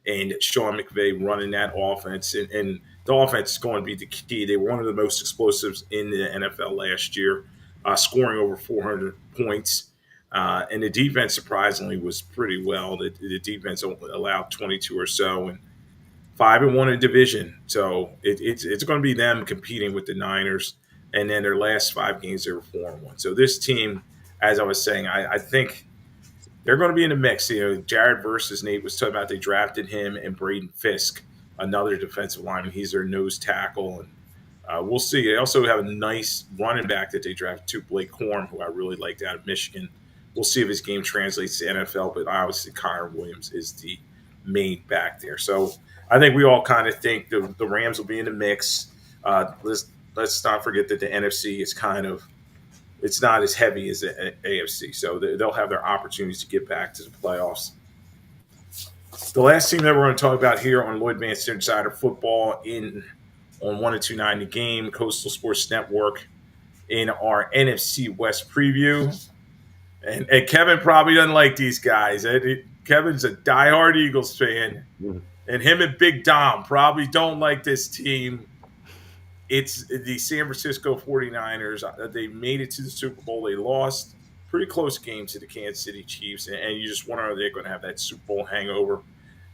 and Sean McVay running that offense, and the offense is going to be the key. They were one of the most explosives in the NFL last year, scoring over 400 points. And the defense, surprisingly, was pretty well. The defense allowed 22 or so. And 5-1 in division. So it's going to be them competing with the Niners. And then their last 5 games, they were 4-1. So this team, as I was saying, I think they're going to be in the mix. Jared versus Nate was talking about they drafted him and Braden Fisk, another defensive lineman. He's their nose tackle. And we'll see. They also have a nice running back that they drafted too, Blake Horn, who I really liked out of Michigan. We'll see if his game translates to NFL, but obviously Kyron Williams is the main back there. So I think we all kind of think the Rams will be in the mix. Let's not forget that the NFC is it's not as heavy as the AFC, so they'll have their opportunities to get back to the playoffs. The last team that we're going to talk about here on Lloyd Vance Insider Football on 102.9 The Game, Coastal Sports Network, in our NFC West preview. And Kevin probably doesn't like these guys. Kevin's a diehard Eagles fan, and him and Big Dom probably don't like this team. It's the San Francisco 49ers. They made it to the Super Bowl. They lost pretty close game to the Kansas City Chiefs, and you just wonder, are they going to have that Super Bowl hangover?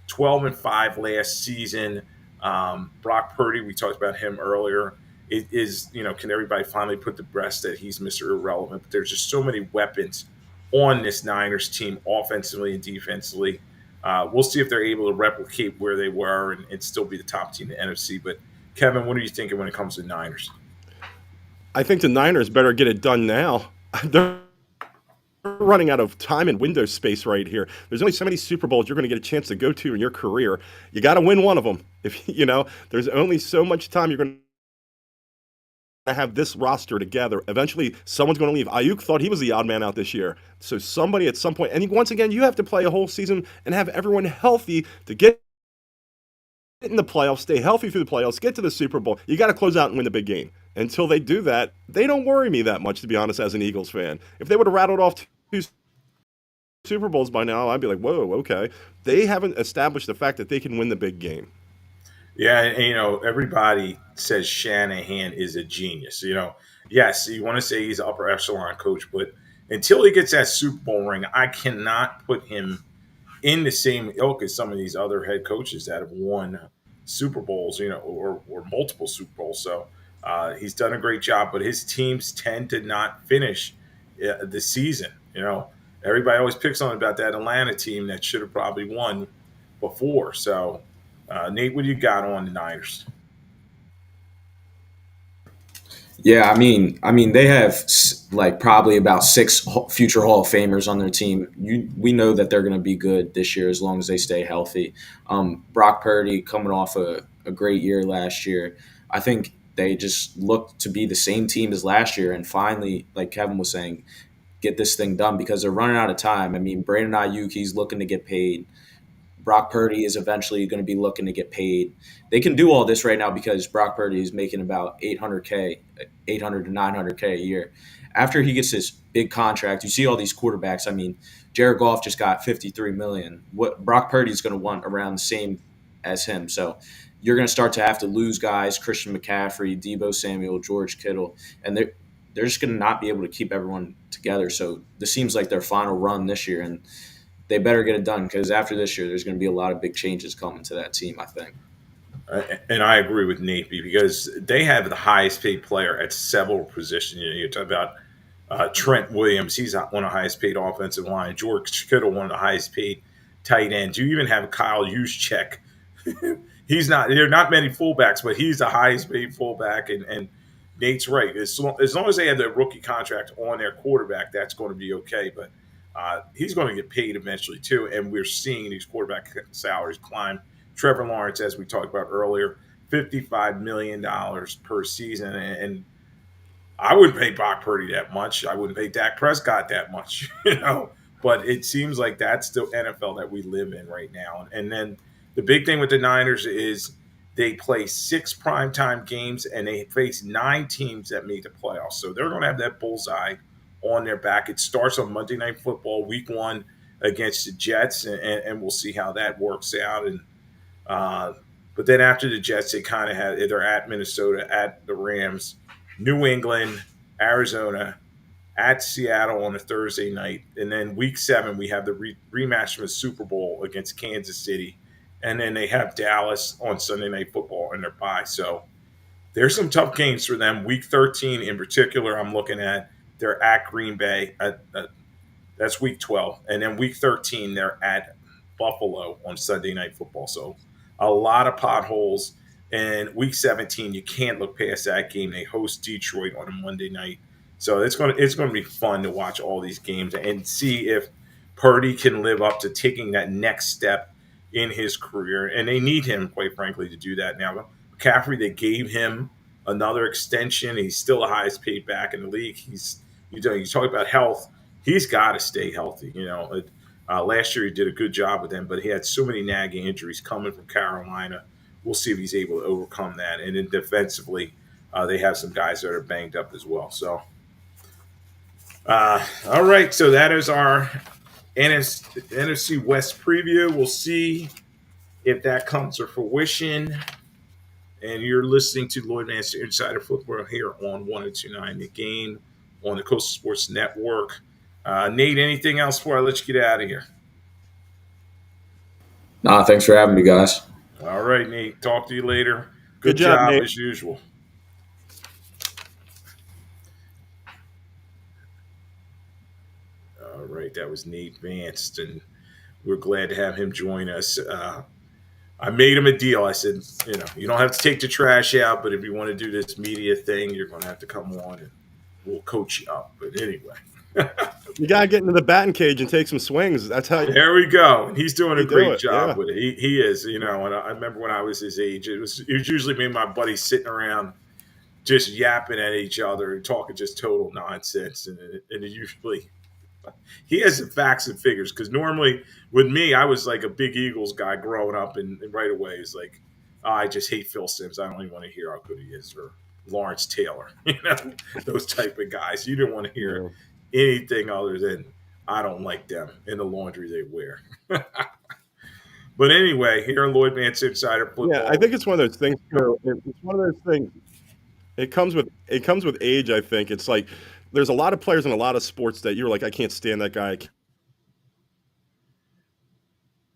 12-5 last season. Brock Purdy, we talked about him earlier. It is, can everybody finally put to rest that he's Mr. Irrelevant? But there's just so many weapons on this Niners team, offensively and defensively. We'll see if they're able to replicate where they were and still be the top team in the NFC. But Kevin, what are you thinking when it comes to Niners? I think the Niners better get it done now. They're running out of time and window space right here. There's only so many Super Bowls you're going to get a chance to go to in your career. You got to win one of them. If there's only so much time you're going to have this roster together. Eventually, someone's going to leave. Ayuk thought he was the odd man out this year. So somebody at some point, and once again, you have to play a whole season and have everyone healthy to get in the playoffs, stay healthy through the playoffs, get to the Super Bowl. You got to close out and win the big game. Until they do that, they don't worry me that much, to be honest, as an Eagles fan. If they would have rattled off 2 Super Bowls by now, I'd be like, whoa, okay. They haven't established the fact that they can win the big game. Yeah, and everybody says Shanahan is a genius. Yes, you want to say he's an upper echelon coach, but until he gets that Super Bowl ring, I cannot put him in the same ilk as some of these other head coaches that have won Super Bowls, or multiple Super Bowls. So he's done a great job, but his teams tend to not finish the season. Everybody always picks on about that Atlanta team that should have probably won before. So, Nate, what do you got on the Niners? Yeah, I mean, they have probably about 6 future Hall of Famers on their team. We know that they're going to be good this year as long as they stay healthy. Brock Purdy coming off a great year last year. I think they just look to be the same team as last year, and finally, like Kevin was saying, get this thing done because they're running out of time. I mean, Brandon Ayuk, he's looking to get paid. Brock Purdy is eventually going to be looking to get paid. They can do all this right now because Brock Purdy is making about $800 to $900K a year. After he gets his big contract, you see all these quarterbacks. I mean, Jared Goff just got $53 million. What Brock Purdy is going to want around the same as him. So you're going to start to have to lose guys, Christian McCaffrey, Deebo Samuel, George Kittle, and they're just going to not be able to keep everyone together. So this seems like their final run this year, and they better get it done because after this year, there's going to be a lot of big changes coming to that team, I think. And I agree with Nate because they have the highest paid player at several positions. You talk about Trent Williams. He's one of the highest paid offensive line. George Kittle, one of the highest paid tight ends. You even have Kyle Juszczyk. There are not many fullbacks, but he's the highest paid fullback. And Nate's right. As long as they have their rookie contract on their quarterback, that's going to be okay. But he's going to get paid eventually too, and we're seeing these quarterback salaries climb. Trevor Lawrence, as we talked about earlier, $55 million per season, and I wouldn't pay Brock Purdy that much. I wouldn't pay Dak Prescott that much, But it seems like that's the NFL that we live in right now. And then the big thing with the Niners is they play 6 primetime games, and they face 9 teams that made the playoffs. So they're going to have that bullseye on their back. It starts on Monday Night Football, Week 1 against the Jets, and we'll see how that works out. And but then after the Jets, they're at Minnesota, at the Rams, New England, Arizona, at Seattle on a Thursday night, and then Week 7 we have the rematch from the Super Bowl against Kansas City and then they have Dallas on Sunday Night Football in their bye. So there's some tough games for them. Week 13 in particular, I'm looking at. They're at Green Bay. That's week 12. And then week 13, they're at Buffalo on Sunday Night Football. So a lot of potholes. And week 17, you can't look past that game. They host Detroit on a Monday night. So it's going to be fun to watch all these games and see if Purdy can live up to taking that next step in his career. And they need him, quite frankly, to do that. Now, McCaffrey, they gave him another extension. He's still the highest paid back in the league. You talk about health. He's got to stay healthy. Last year he did a good job with them, but he had so many nagging injuries coming from Carolina. We'll see if he's able to overcome that. And then defensively, they have some guys that are banged up as well. So, all right. So that is our NFC West preview. We'll see if that comes to fruition. And you're listening to Lloyd Vance Insider Football here on 102.9 The Game on the Coastal Sports Network. Nate, anything else before I let you get out of here? Nah, thanks for having me, guys. All right, Nate. Talk to you later. Good job, Nate. As usual. All right, that was Nate Vance, and we're glad to have him join us. I made him a deal. I said, you don't have to take the trash out, but if you want to do this media thing, you're going to have to come on and we'll coach you up. But anyway. You got to get into the batting cage and take some swings. That's how you. There we go. And he's doing a great job yeah. with it. He is, and I remember when I was his age, it was usually me and my buddies sitting around just yapping at each other and talking just total nonsense. And it usually he has the facts and figures, because normally with me, I was like a big Eagles guy growing up, and right away it's like, I just hate Phil Simms. I don't even want to hear how good he is, or Lawrence Taylor, those type of guys. You didn't want to hear anything other than I don't like them and the laundry they wear. But anyway, here on Lloyd Vance Insider Football. Yeah, I think it's one of those things. It's one of those things. It comes with age. I think it's like there's a lot of players in a lot of sports that you're like, I can't stand that guy. I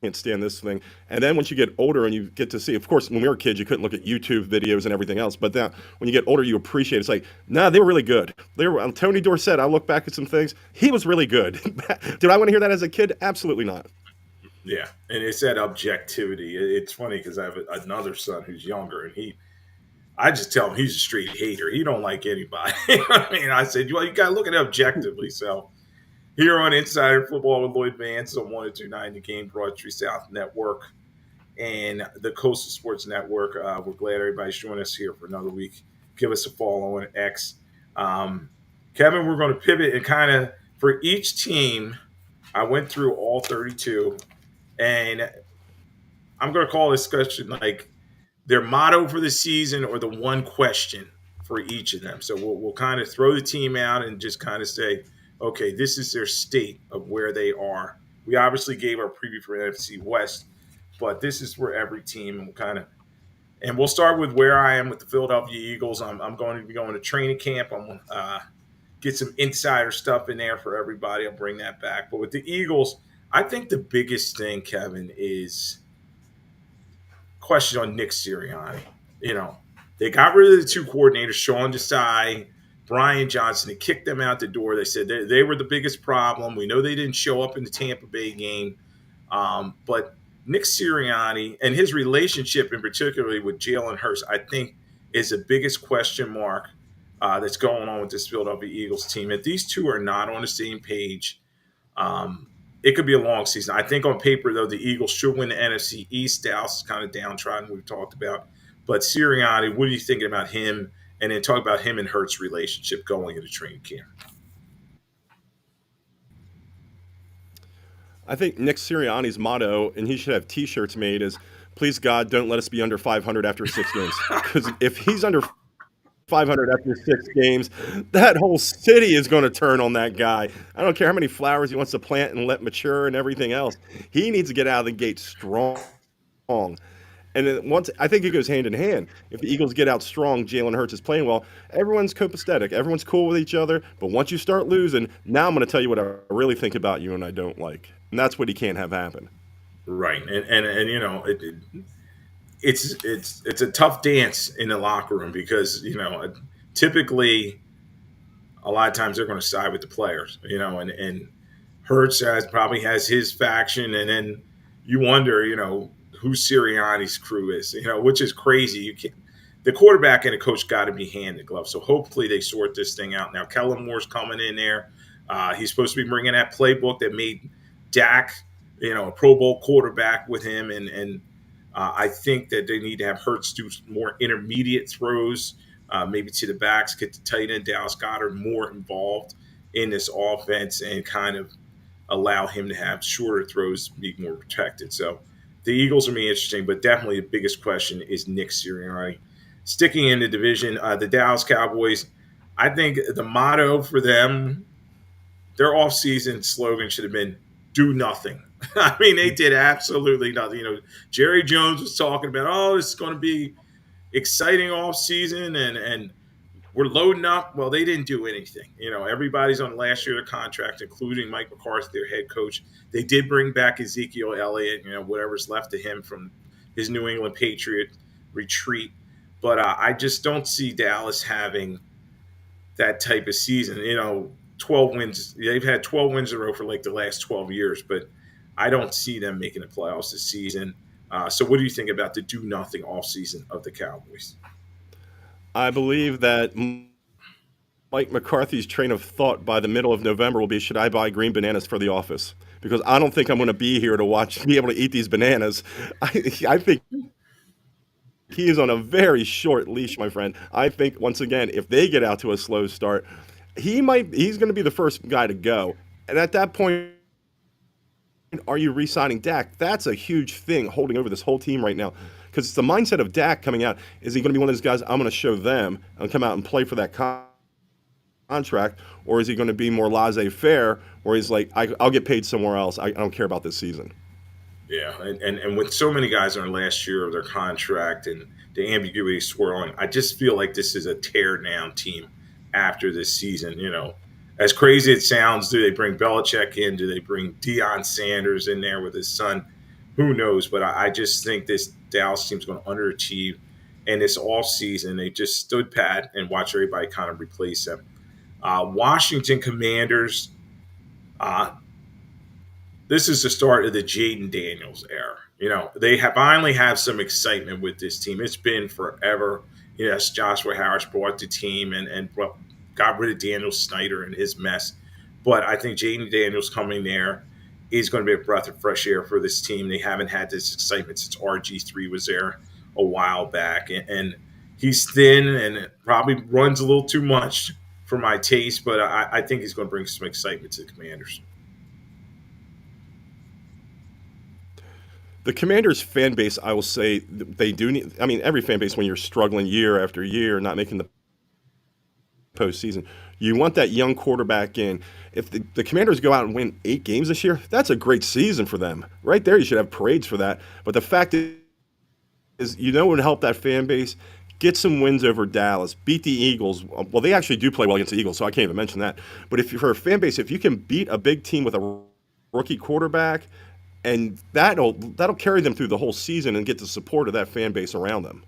can't stand this thing. And then once you get older and you get to see, of course, when we were kids, you couldn't look at YouTube videos and everything else. But then when you get older, you appreciate it. It's like, nah, they were really good. They were Tony Dorsett. I look back at some things. He was really good. Did I want to hear that as a kid? Absolutely not. Yeah, and it's that objectivity. It's funny because I have another son who's younger, and I just tell him he's a straight hater. He don't like anybody. I mean, I said, well, you got to look at it objectively. So here on Insider Football with Lloyd Vance on 102.9 The Game, Broad South Network, and the Coastal Sports Network. We're glad everybody's joining us here for another week. Give us a follow on X. Kevin, we're going to pivot and kind of, for each team, I went through all 32, and I'm going to call this question like their motto for the season or the one question for each of them. So we'll kind of throw the team out and just kind of say, okay, this is their state of where they are. We obviously gave our preview for NFC West, but this is where every team and we'll start with where I am with the Philadelphia Eagles. I'm going to be going to training camp. I'm going to get some insider stuff in there for everybody. I'll bring that back. But with the Eagles, I think the biggest thing, Kevin, is question on Nick Sirianni. They got rid of the two coordinators, Sean Desai, Brian Johnson. They kicked them out the door. They said they were the biggest problem. We know they didn't show up in the Tampa Bay game. But Nick Sirianni and his relationship in particularly with Jalen Hurts, I think, is the biggest question mark that's going on with this Philadelphia Eagles team. If these two are not on the same page, it could be a long season. I think on paper, though, the Eagles should win the NFC East. Dallas is kind of downtrodden, we've talked about. But Sirianni, what are you thinking about him? And then talk about him and Hurts' relationship going into training camp. I think Nick Sirianni's motto, and he should have T-shirts made, is, please God, don't let us be under 500 after 6 games. Because if he's under 500 after 6 games, that whole city is going to turn on that guy. I don't care how many flowers he wants to plant and let mature and everything else. He needs to get out of the gate strong. And then once, I think it goes hand in hand. If the Eagles get out strong, Jalen Hurts is playing well, everyone's copacetic. Everyone's cool with each other. But once you start losing, now I'm going to tell you what I really think about you and I don't like. And that's what he can't have happen. Right, and it's a tough dance in the locker room because typically a lot of times they're going to side with the players, and Hertz probably has his faction, and then you wonder, who Sirianni's crew is, which is crazy. You can't. The quarterback and the coach got to be hand in glove. So hopefully they sort this thing out. Now Kellen Moore's coming in there. He's supposed to be bringing that playbook that made Dak, a Pro Bowl quarterback with him, and I think that they need to have Hertz do more intermediate throws, maybe to the backs, get the tight end Dallas Goedert more involved in this offense, and kind of allow him to have shorter throws, be more protected. So the Eagles are be interesting, but definitely the biggest question is Nick Sirianni. Sticking in the division, the Dallas Cowboys, I think the motto for them, their offseason slogan should have been "Do nothing." I mean, they did absolutely nothing. Jerry Jones was talking about, oh, this is going to be exciting offseason, and we're loading up. Well, they didn't do anything. Everybody's on last year of contract, including Mike McCarthy, their head coach. They did bring back Ezekiel Elliott, whatever's left of him from his New England Patriot retreat. But I just don't see Dallas having that type of season. 12 wins. They've had 12 wins in a row for like the last 12 years, but I don't see them making the playoffs this season. So what do you think about the do nothing off season of the Cowboys? I believe that Mike McCarthy's train of thought by the middle of November will be, should I buy green bananas for the office? Because I don't think I'm going to be here to be able to eat these bananas. I think he is on a very short leash, my friend. I think, once again, if they get out to a slow start, he's going to be the first guy to go. And at that point, are you re-signing Dak? That's a huge thing holding over this whole team right now. Because it's the mindset of Dak coming out. Is he going to be one of those guys, I'm going to show them and come out and play for that contract? Or is he going to be more laissez-faire, where he's like, I'll get paid somewhere else. I don't care about this season. Yeah, and with so many guys on the last year of their contract and the ambiguity swirling, I just feel like this is a tear-down team after this season. As crazy it sounds, do they bring Belichick in? Do they bring Deion Sanders in there with his son? Who knows? But I just think this Dallas team's going to underachieve. And this offseason, they just stood pat and watched everybody kind of replace them. Washington Commanders, this is the start of the Jaden Daniels era. They finally have some excitement with this team. It's been forever. Yes, Joshua Harris brought the team and got rid of Daniel Snyder and his mess. But I think Jaden Daniels coming there is going to be a breath of fresh air for this team. They haven't had this excitement since RG3 was there a while back. And he's thin and probably runs a little too much for my taste, but I think he's going to bring some excitement to the Commanders. The Commanders fan base, I will say, they do need. I mean, every fan base, when you're struggling year after year, not making the postseason, you want that young quarterback in. If the Commanders go out and win 8 games this year, that's a great season for them. Right there, you should have parades for that. But the fact is, what would help that fan base? Get some wins over Dallas, beat the Eagles. Well, they actually do play well against the Eagles, so I can't even mention that. But if you're for a fan base, if you can beat a big team with a rookie quarterback, and that'll carry them through the whole season and get the support of that fan base around them.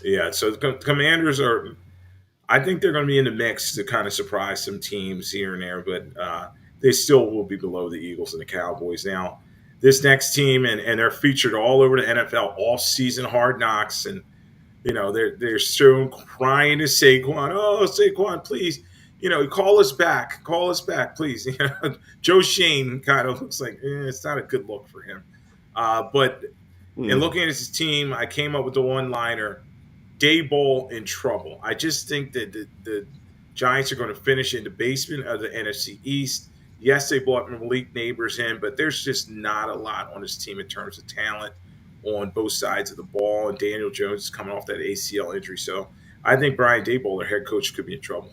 Yeah, so the Commanders I think they're going to be in the mix to kind of surprise some teams here and there, but they still will be below the Eagles and the Cowboys. Now, this next team, and they're featured all over the NFL all-season Hard Knocks, and they're so crying to Saquon. Oh, Saquon, please, call us back, please. Joe Shane kind of looks like it's not a good look for him. But in looking at his team, I came up with the one-liner: Daboll in trouble. I just think that the Giants are going to finish in the basement of the NFC East. Yes, they brought Malik Neighbors in, but there's just not a lot on this team in terms of talent on both sides of the ball. And Daniel Jones is coming off that ACL injury. So I think Brian Daboll, their head coach, could be in trouble.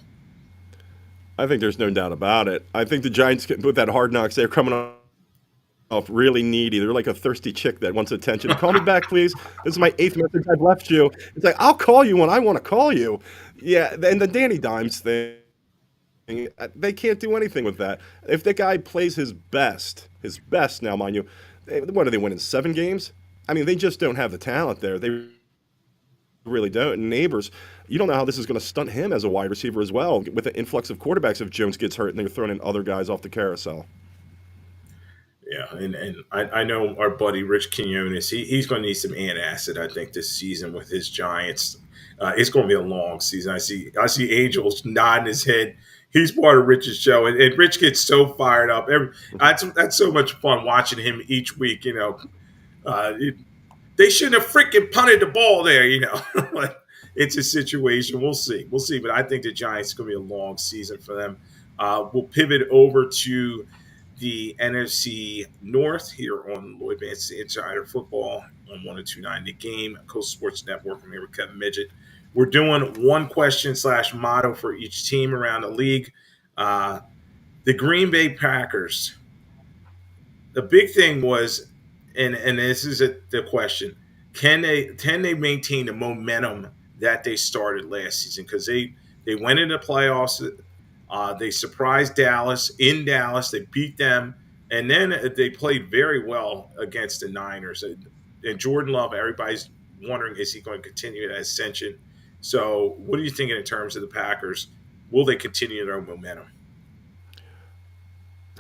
I think there's no doubt about it. I think the Giants, with that Hard Knocks, they're coming off really needy. They're like a thirsty chick that wants attention. Call me back, please. This is my 8th message I've left you. It's like, I'll call you when I want to call you. Yeah, and the Danny Dimes thing, they can't do anything with that. If the guy plays his best now, mind you, What are they winning? 7 games? I mean, they just don't have the talent there. They really don't. And Neighbors, you don't know how this is going to stunt him as a wide receiver as well with the influx of quarterbacks if Jones gets hurt and they're throwing in other guys off the carousel. Yeah, and I know our buddy Rich Quinones, he's going to need some antacid, I think, this season with his Giants. It's going to be a long season. I see Angels nodding his head. He's part of Rich's show, and Rich gets so fired up. That's so much fun watching him each week. Uh, they shouldn't have freaking punted the ball there. Like, it's a situation. We'll see. But I think the Giants is going to be a long season for them. We'll pivot over to the NFC North here on Lloyd Vance Insider Football on 102.9 The Game, Coast Sports Network. I'm here with Kevin Midgette. We're doing one question / motto for each team around the league. The Green Bay Packers. The big thing was, and this is the question: can they maintain the momentum that they started last season? Because they went into playoffs. They surprised Dallas in Dallas. They beat them, and then they played very well against the Niners. And Jordan Love, everybody's wondering, is he going to continue that ascension? So what are you thinking in terms of the Packers? Will they continue their momentum?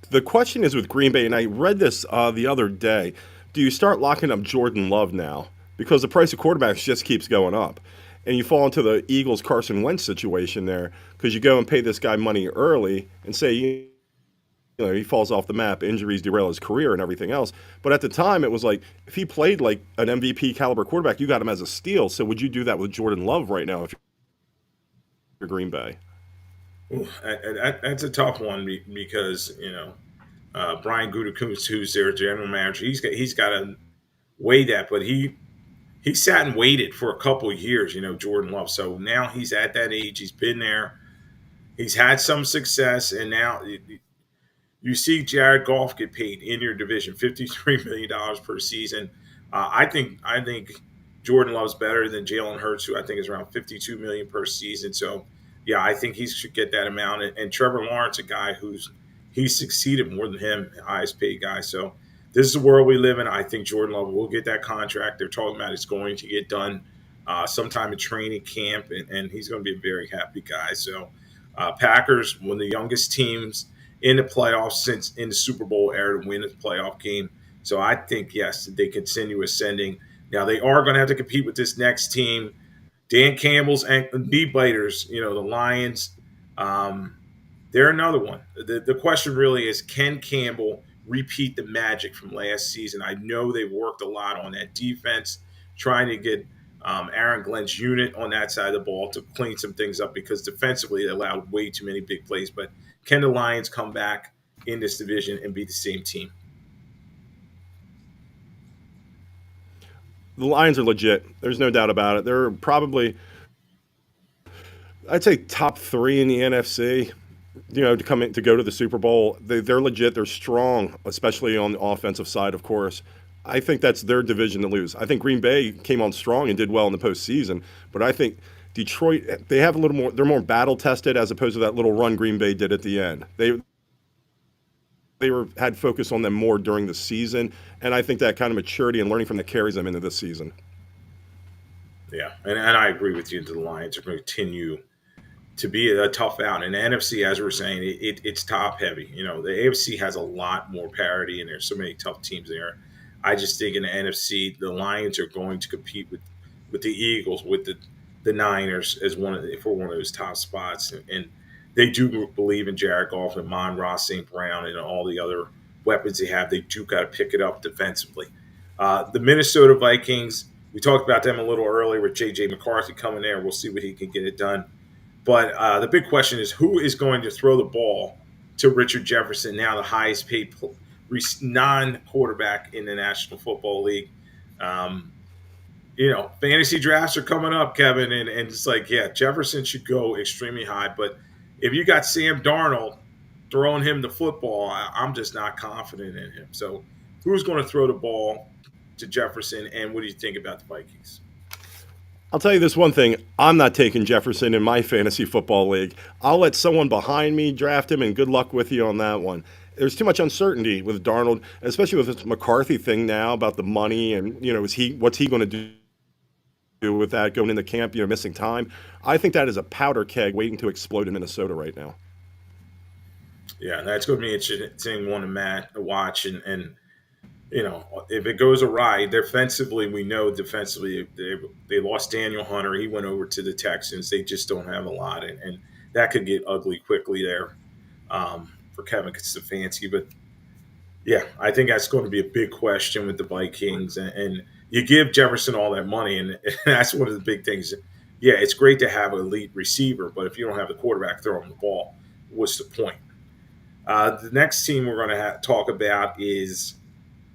The question is with Green Bay, and I read this the other day, do you start locking up Jordan Love now? Because the price of quarterbacks just keeps going up. And you fall into the Eagles Carson Wentz situation there because you go and pay this guy money early and say, he falls off the map, injuries derail his career and everything else. But at the time, it was like, if he played like an MVP caliber quarterback, you got him as a steal. So would you do that with Jordan Love right now if you're Green Bay? Ooh, that's a tough one because, Brian Gutekunst, who's their general manager, he's got to weigh that, but he sat and waited for a couple of years, Jordan Love. So now he's at that age. He's been there. He's had some success, and now you see Jared Goff get paid in your division, $53 million per season. I think Jordan Love's better than Jalen Hurts, who I think is around $52 million per season. So, yeah, I think he should get that amount. And Trevor Lawrence, a guy he's succeeded more than him, highest paid guy. So this is the world we live in. I think Jordan Love will get that contract. They're talking about it's going to get done sometime in training camp, and he's going to be a very happy guy. So Packers, one of the youngest teams in the playoffs since in the Super Bowl era to win a playoff game. So I think, yes, they continue ascending. Now, they are going to have to compete with this next team. Dan Campbell's and knee biters, the Lions, they're another one. The question really is, can Campbell repeat the magic from last season? I know they've worked a lot on that defense, trying to get Aaron Glenn's unit on that side of the ball to clean some things up because defensively they allowed way too many big plays. But can the Lions come back in this division and be the same team? The Lions are legit. There's no doubt about it. They're probably, I'd say, top 3 in the NFC. To go to the Super Bowl. They're legit. They're strong, especially on the offensive side, of course. I think that's their division to lose. I think Green Bay came on strong and did well in the postseason, but I think Detroit, they have a little more. They're more battle tested as opposed to that little run Green Bay did at the end. They had focus on them more during the season, and I think that kind of maturity and learning from that carries them into this season. Yeah, and I agree with you. The Lions are going to continue to be a tough out. And the NFC, as we're saying, it's top heavy. The AFC has a lot more parity, and there's so many tough teams there. I just think in the NFC, the Lions are going to compete with the Eagles, with the Niners as for one of those top spots. And they do believe in Jared Goff and Mon-Ra St. Brown and all the other weapons they have. They do got to pick it up defensively. The Minnesota Vikings, we talked about them a little earlier with J.J. McCarthy coming there. We'll see what he can get it done. But the big question is, who is going to throw the ball to Richard Jefferson, now the highest paid non-quarterback in the National Football League? Fantasy drafts are coming up, Kevin, and it's like, yeah, Jefferson should go extremely high. But if you got Sam Darnold throwing him the football, I'm just not confident in him. So who's going to throw the ball to Jefferson, and what do you think about the Vikings? I'll tell you this one thing. I'm not taking Jefferson in my fantasy football league. I'll let someone behind me draft him, and good luck with you on that one. There's too much uncertainty with Darnold, especially with this McCarthy thing now about the money and what's he going to do with that going into camp, missing time. I think that is a powder keg waiting to explode in Minnesota right now. Yeah, that's going to be interesting one to watch. And if it goes awry, defensively, we know defensively they lost Daniel Hunter. He went over to the Texans. They just don't have a lot, and that could get ugly quickly there for Kevin Stefanski. But yeah, I think that's going to be a big question with the Vikings. And you give Jefferson all that money, and that's one of the big things. Yeah, it's great to have an elite receiver, but if you don't have the quarterback throwing the ball, what's the point? The next team we're going to talk about is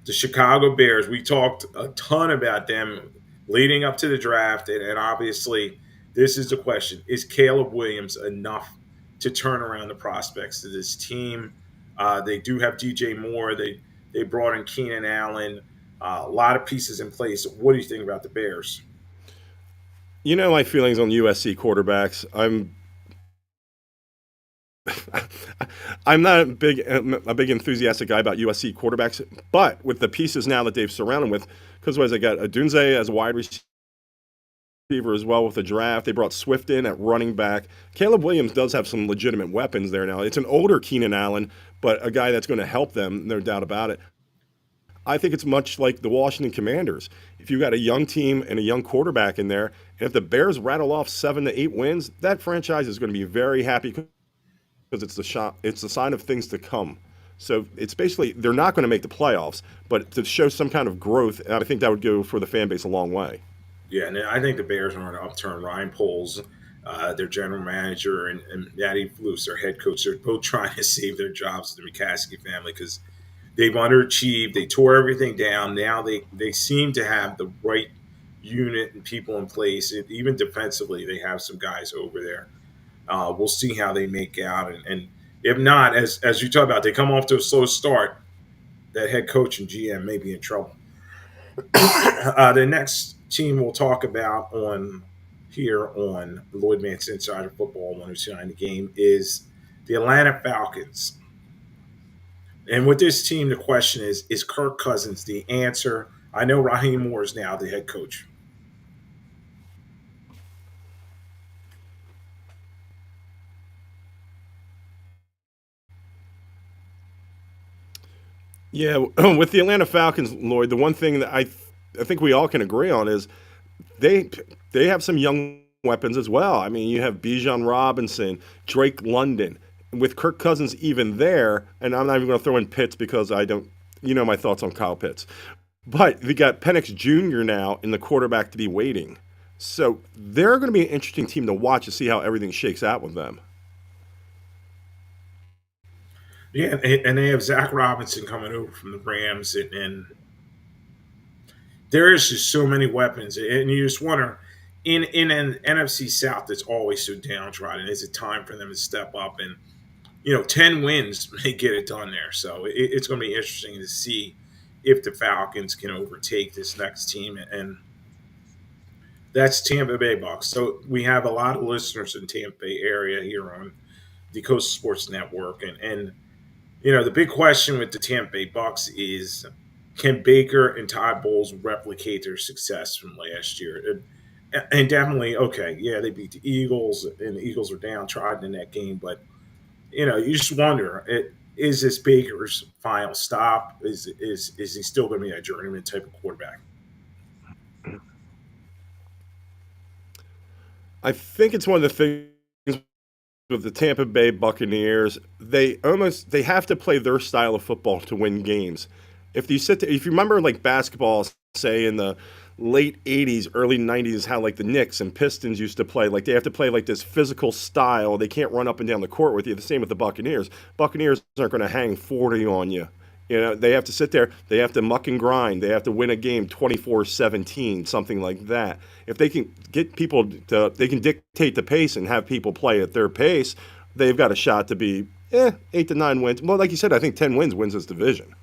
the Chicago Bears. We talked a ton about them leading up to the draft, and obviously, this is the question: is Caleb Williams enough to turn around the prospects of this team? They do have DJ Moore. They brought in Keenan Allen. A lot of pieces in place. What do you think about the Bears? You know my feelings on USC quarterbacks. I'm not a big enthusiastic guy about USC quarterbacks, but with the pieces now that they've surrounded with, because they got Adunze as a wide receiver as well with the draft. They brought Swift in at running back. Caleb Williams does have some legitimate weapons there now. It's an older Keenan Allen, but a guy that's going to help them, no doubt about it. I think it's much like the Washington Commanders. If you got a young team and a young quarterback in there, and if the Bears rattle off 7 to 8 wins, that franchise is going to be very happy because it's the sign of things to come. So it's basically they're not going to make the playoffs, but to show some kind of growth, I think that would go for the fan base a long way. Yeah, and I think the Bears are going to upturn Ryan Poles, their general manager, and Matty Flus, their head coach. They're both trying to save their jobs, the McCaskey family, because they've underachieved. They tore everything down. Now they seem to have the right unit and people in place. Even defensively, they have some guys over there. We'll see how they make out. And if not, as you talk about, they come off to a slow start, that head coach and GM may be in trouble. The next team we'll talk about on Lloyd Vance Insider Football 102.9 The Game is the Atlanta Falcons. And with this team, the question is Kirk Cousins the answer? I know Raheem Moore is now the head coach. Yeah, with the Atlanta Falcons, Lloyd, the one thing that I think we all can agree on is they they have some young weapons as well. I mean, you have Bijan Robinson, Drake London, with Kirk Cousins even there, and I'm not even going to throw in Pitts because I don't, my thoughts on Kyle Pitts. But we got Penix Jr. now in the quarterback to be waiting. So they're going to be an interesting team to watch to see how everything shakes out with them. Yeah, and they have Zach Robinson coming over from the Rams, and there is just so many weapons, and you just wonder in an NFC South that's always so downtrodden, is it time for them to step up? And 10 wins may get it done there. So it's going to be interesting to see if the Falcons can overtake this next team, and that's Tampa Bay Bucks. So we have a lot of listeners in Tampa Bay area here on the Coast Sports Network, and the big question with the Tampa Bay Bucks is, can Baker and Todd Bowles replicate their success from last year? And definitely, okay, yeah, they beat the Eagles, and the Eagles are downtrodden in that game. But you just wonder, is this Baker's final stop? Is he still going to be a journeyman type of quarterback? I think it's one of the things with the Tampa Bay Buccaneers. They have to play their style of football to win games. If you remember like basketball, say in the late 80s, early 90s, how like the Knicks and Pistons used to play, like they have to play like this physical style. They can't run up and down the court with you. The same with the Buccaneers. Buccaneers aren't going to hang 40 on you. They have to sit there. They have to muck and grind. They have to win a game 24-17, something like that. If they can get people they can dictate the pace and have people play at their pace, they've got a shot to be 8 to 9 wins. Well, like you said, I think 10 wins this division.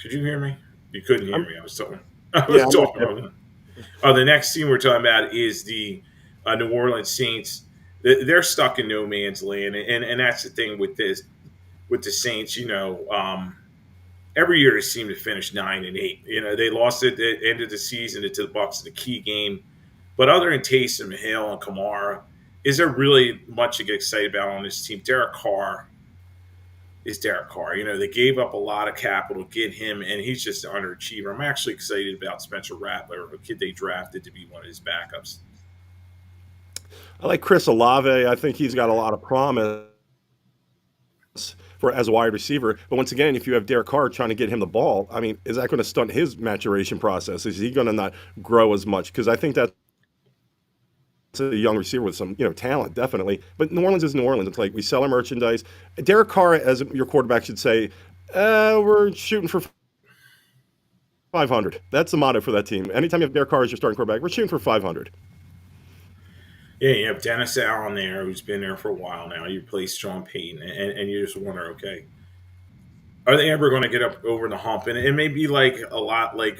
Could you hear me? You couldn't hear I'm me. I was talking. I Yeah, was I'm with talking. you. The next team we're talking about is the New Orleans Saints. They're stuck in no man's land, and that's the thing with this with the Saints. Every year they seem to finish 9-8. They lost at the end of the season to the Bucks in the key game. But other than Taysom Hill and Kamara, is there really much to get excited about on this team? Derek Carr is Derek Carr. They gave up a lot of capital to get him, and he's just an underachiever. I'm actually excited about Spencer Rattler, a kid they drafted to be one of his backups. I like Chris Olave. I think he's got a lot of promise for as a wide receiver. But once again, if you have Derek Carr trying to get him the ball, I mean, is that going to stunt his maturation process? Is he going to not grow as much? Because I think that's a young receiver with some talent, definitely. But New Orleans is New Orleans. It's like we sell our merchandise. Derek Carr, as your quarterback, should say, we're shooting for 500. That's the motto for that team. Anytime you have Derek Carr as your starting quarterback, we're shooting for 500. Yeah, you have Dennis Allen there, who's been there for a while now. You replace Sean Payton, and you just wonder, okay, are they ever going to get up over the hump? And it may be like a lot like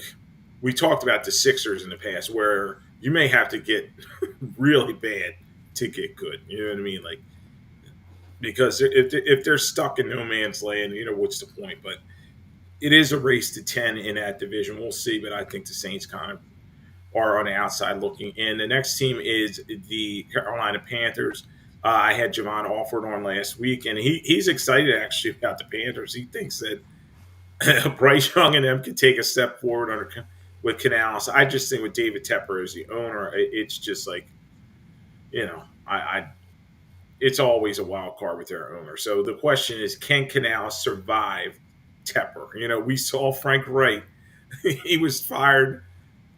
we talked about the Sixers in the past, where you may have to get really bad to get good. You know what I mean? Like, because if they're stuck in no man's land, what's the point? But it is a race to 10 in that division. We'll see, but I think the Saints kind of are on the outside looking in. The next team is the Carolina Panthers. I had Javon Alford on last week, and he's excited actually about the Panthers. He thinks that Bryce Young and them can take a step forward with Canales. I just think with David Tepper as the owner, it's just like, I it's always a wild card with their owner. So the question is, can Canales survive Tepper? We saw Frank Wright. He was fired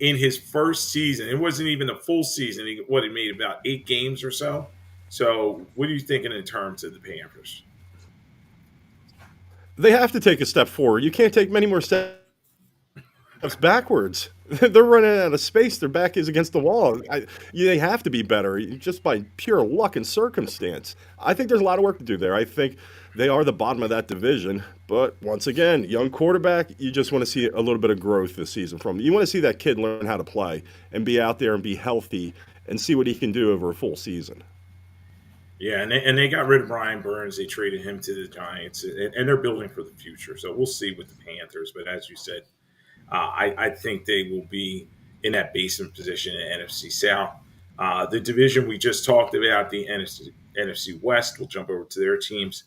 in his first season. It wasn't even the full season. He made about 8 games or so. So what are you thinking in terms of the Panthers? They have to take a step forward. You can't take many more steps backwards. They're running out of space. Their back is against the wall. They have to be better just by pure luck and circumstance. I think there's a lot of work to do there. I think they are the bottom of that division. But once again, young quarterback, you just want to see a little bit of growth this season from him. You want to see that kid learn how to play and be out there and be healthy and see what he can do over a full season. Yeah, and they got rid of Brian Burns. They traded him to the Giants, and they're building for the future. So we'll see with the Panthers. But as you said, I think they will be in that basement position in NFC South. The division we just talked about, the NFC West, we'll jump over to their teams.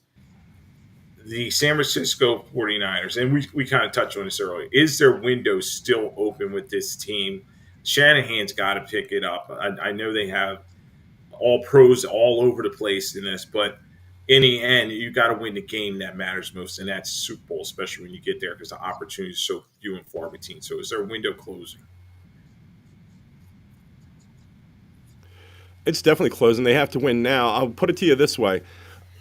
The San Francisco 49ers, and we kind of touched on this earlier. Is their window still open with this team? Shanahan's got to pick it up. I know they have all pros all over the place in this, but in the end, you got to win the game that matters most, and that's Super Bowl, especially when you get there because the opportunities are so few and far between. So is their window closing? It's definitely closing. They have to win now. I'll put it to you this way.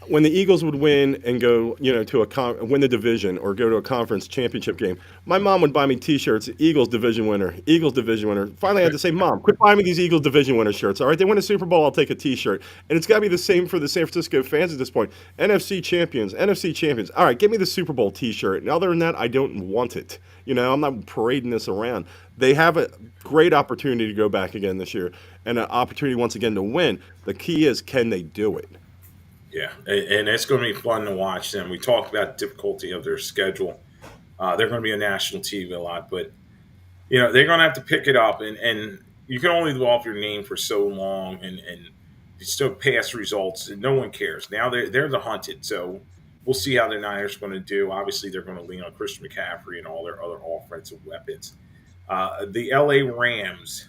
When the Eagles would win and go, to win the division or go to a conference championship game, my mom would buy me T-shirts. Eagles division winner. Eagles division winner. Finally, I had to say, Mom, quit buying me these Eagles division winner shirts. All right, they win a Super Bowl, I'll take a T-shirt. And it's got to be the same for the San Francisco fans at this point. NFC champions, NFC champions. All right, give me the Super Bowl T-shirt. And other than that, I don't want it. I'm not parading this around. They have a great opportunity to go back again this year, and an opportunity once again to win. The key is, can they do it? Yeah, and it's going to be fun to watch them. We talked about the difficulty of their schedule. They're going to be on national TV a lot, but they're going to have to pick it up. And you can only go off your name for so long, and you still pass results, and no one cares. Now they're the hunted, so we'll see how the Niners are going to do. Obviously, they're going to lean on Christian McCaffrey and all their other offensive weapons. The LA Rams.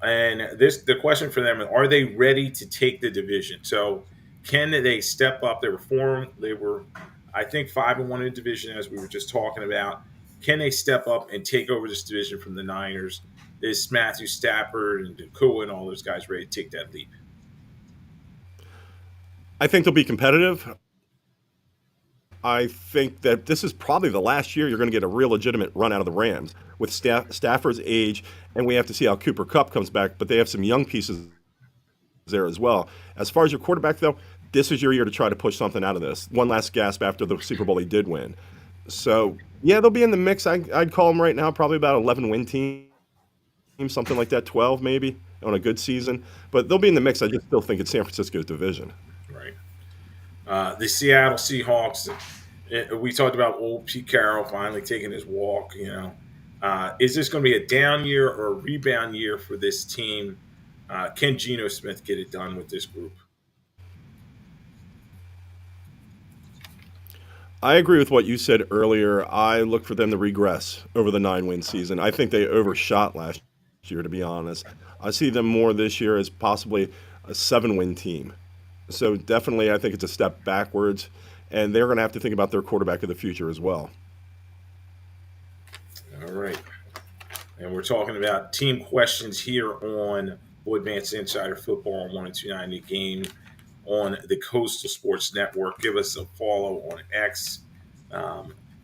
And the question for them: are they ready to take the division? So, can they step up? They were, I think, 5-1 in the division, as we were just talking about. Can they step up and take over this division from the Niners? Is Matthew Stafford and Nakua and all those guys ready to take that leap? I think they'll be competitive. I think that this is probably the last year you're going to get a real legitimate run out of the Rams with Stafford's age, and we have to see how Cooper Kupp comes back, but they have some young pieces there as well. As far as your quarterback, though, this is your year to try to push something out of this. One last gasp after the Super Bowl he did win. So yeah, they'll be in the mix. I'd call them right now probably about 11 win team, something like that, 12 maybe on a good season. But they'll be in the mix. I just still think it's San Francisco's division. Right. The Seattle Seahawks. We talked about old Pete Carroll finally taking his walk. Is this going to be a down year or a rebound year for this team? Can Geno Smith get it done with this group? I agree with what you said earlier. I look for them to regress over the 9 win season. I think they overshot last year, to be honest. I see them more this year as possibly a 7 win team. So definitely, I think it's a step backwards, and they're going to have to think about their quarterback of the future as well. All right. And we're talking about team questions here on Lloyd Vance Insider Football on 102.90 Game on the Coastal Sports Network. Give us a follow on X.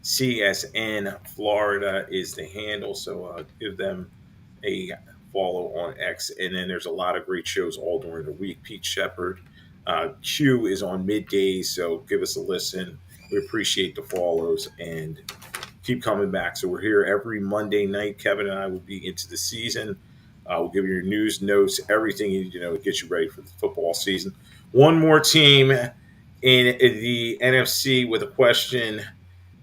CSN Florida is the handle, so give them a follow on X. And then there's a lot of great shows all during the week. Pete Shepard, Q is on middays, so give us a listen. We appreciate the follows and keep coming back. So we're here every Monday night. Kevin and I will be into the season. We'll give you your news, notes, everything you need to know to get you ready for the football season. One more team in the NFC with a question,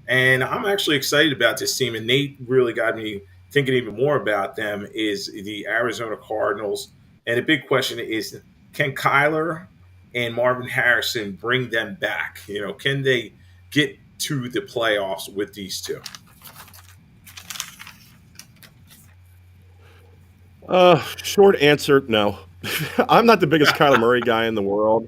and I'm actually excited about this team. And Nate really got me thinking even more about them. Is the Arizona Cardinals, and the big question is, can Kyler and Marvin Harrison bring them back? Can they get to the playoffs with these two? Short answer, no. I'm not the biggest Kyler Murray guy in the world.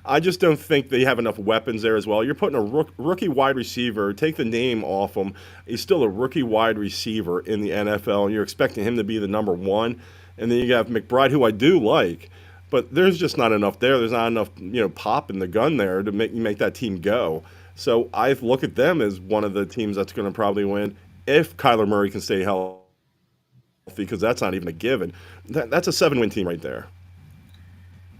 I just don't think they have enough weapons there as well. You're putting a rookie wide receiver, take the name off him. He's still a rookie wide receiver in the NFL, and you're expecting him to be the number one. And then you have McBride, who I do like, but there's just not enough there. There's not enough, pop in the gun there to make that team go. So I look at them as one of the teams that's going to probably win if Kyler Murray can stay healthy, because that's not even a given. That's a 7 win team right there.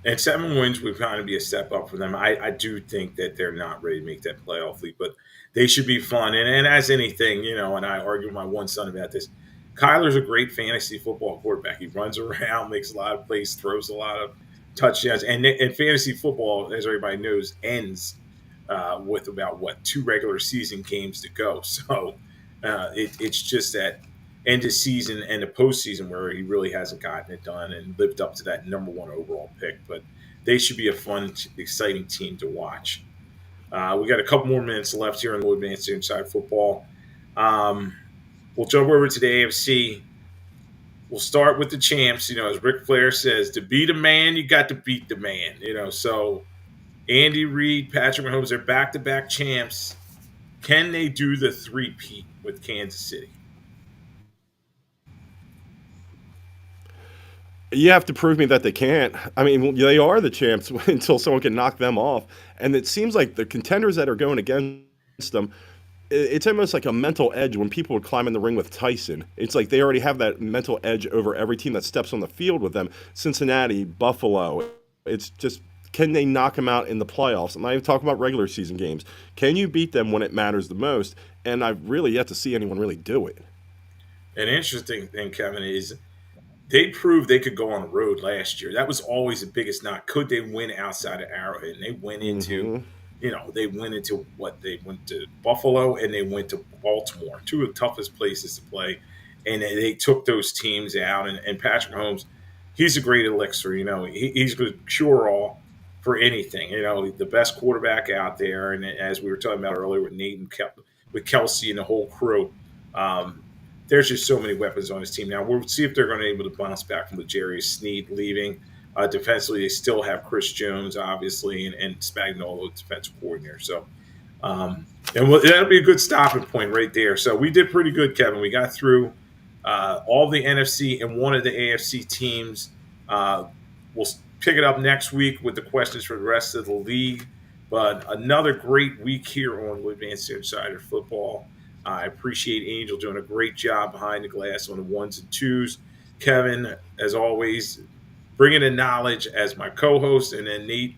And 7 wins would kind of be a step up for them. I do think that they're not ready to make that playoff leap, but they should be fun. And as anything, and I argue with my one son about this, Kyler's a great fantasy football quarterback. He runs around, makes a lot of plays, throws a lot of touchdowns. And fantasy football, as everybody knows, ends with about, 2 regular season games to go. So it's just that end of season and the postseason where he really hasn't gotten it done and lived up to that number one overall pick. But they should be a fun, exciting team to watch. We got a couple more minutes left here on Lloyd Vance Inside Football. We'll jump over to the AFC. We'll start with the champs. As Ric Flair says, to beat a man, you got to beat the man. So Andy Reid, Patrick Mahomes, they're back-to-back champs. Can they do the three-peat with Kansas City? You have to prove me that they can't. I mean, they are the champs until someone can knock them off. And it seems like the contenders that are going against them, it's almost like a mental edge when people would climb in the ring with Tyson. It's like they already have that mental edge over every team that steps on the field with them. Cincinnati, Buffalo. It's just, can they knock them out in the playoffs? I'm not even talking about regular season games. Can you beat them when it matters the most? And I've really yet to see anyone really do it. An interesting thing, Kevin, is they proved they could go on the road last year. That was always the biggest knock. Could they win outside of Arrowhead? And they went into, they went to Buffalo and they went to Baltimore, two of the toughest places to play. And they took those teams out. And Patrick Mahomes, he's a great elixir. He's a cure all for anything. The best quarterback out there. And as we were talking about earlier with Nate and with Kelsey and the whole crew, there's just so many weapons on his team now. We'll see if they're going to be able to bounce back from L'Jarius Sneed leaving. Defensively, they still have Chris Jones, obviously, and Spagnuolo, defensive coordinator. So, that'll be a good stopping point right there. So we did pretty good, Kevin. We got through all the NFC and one of the AFC teams. We'll pick it up next week with the questions for the rest of the league. But another great week here on Lloyd Vance Insider Football. I appreciate Angel doing a great job behind the glass on the ones and twos. Kevin, as always, bringing in knowledge as my co-host, and then Nate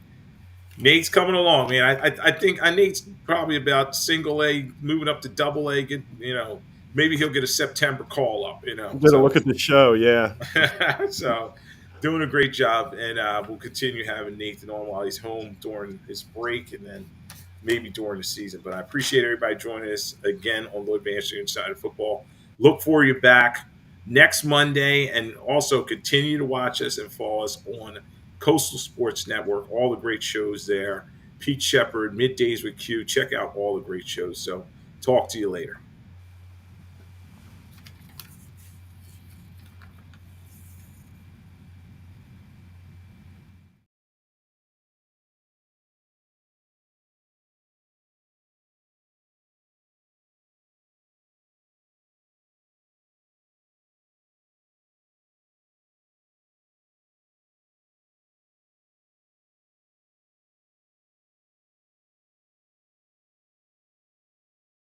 Nate's coming along, man. I think Nate's probably about single A, moving up to double A. Maybe he'll get a September call up. I'm gonna So look at the show. Yeah. so doing a great job, and we'll continue having Nathan on while he's home during his break, and then maybe during the season. But I appreciate everybody joining us again on Lloyd Vance Inside of Football. Look for you back next Monday, and also continue to watch us and follow us on Coastal Sports Network. All the great shows there. Pete Shepard, Middays with Q. Check out all the great shows. So talk to you later.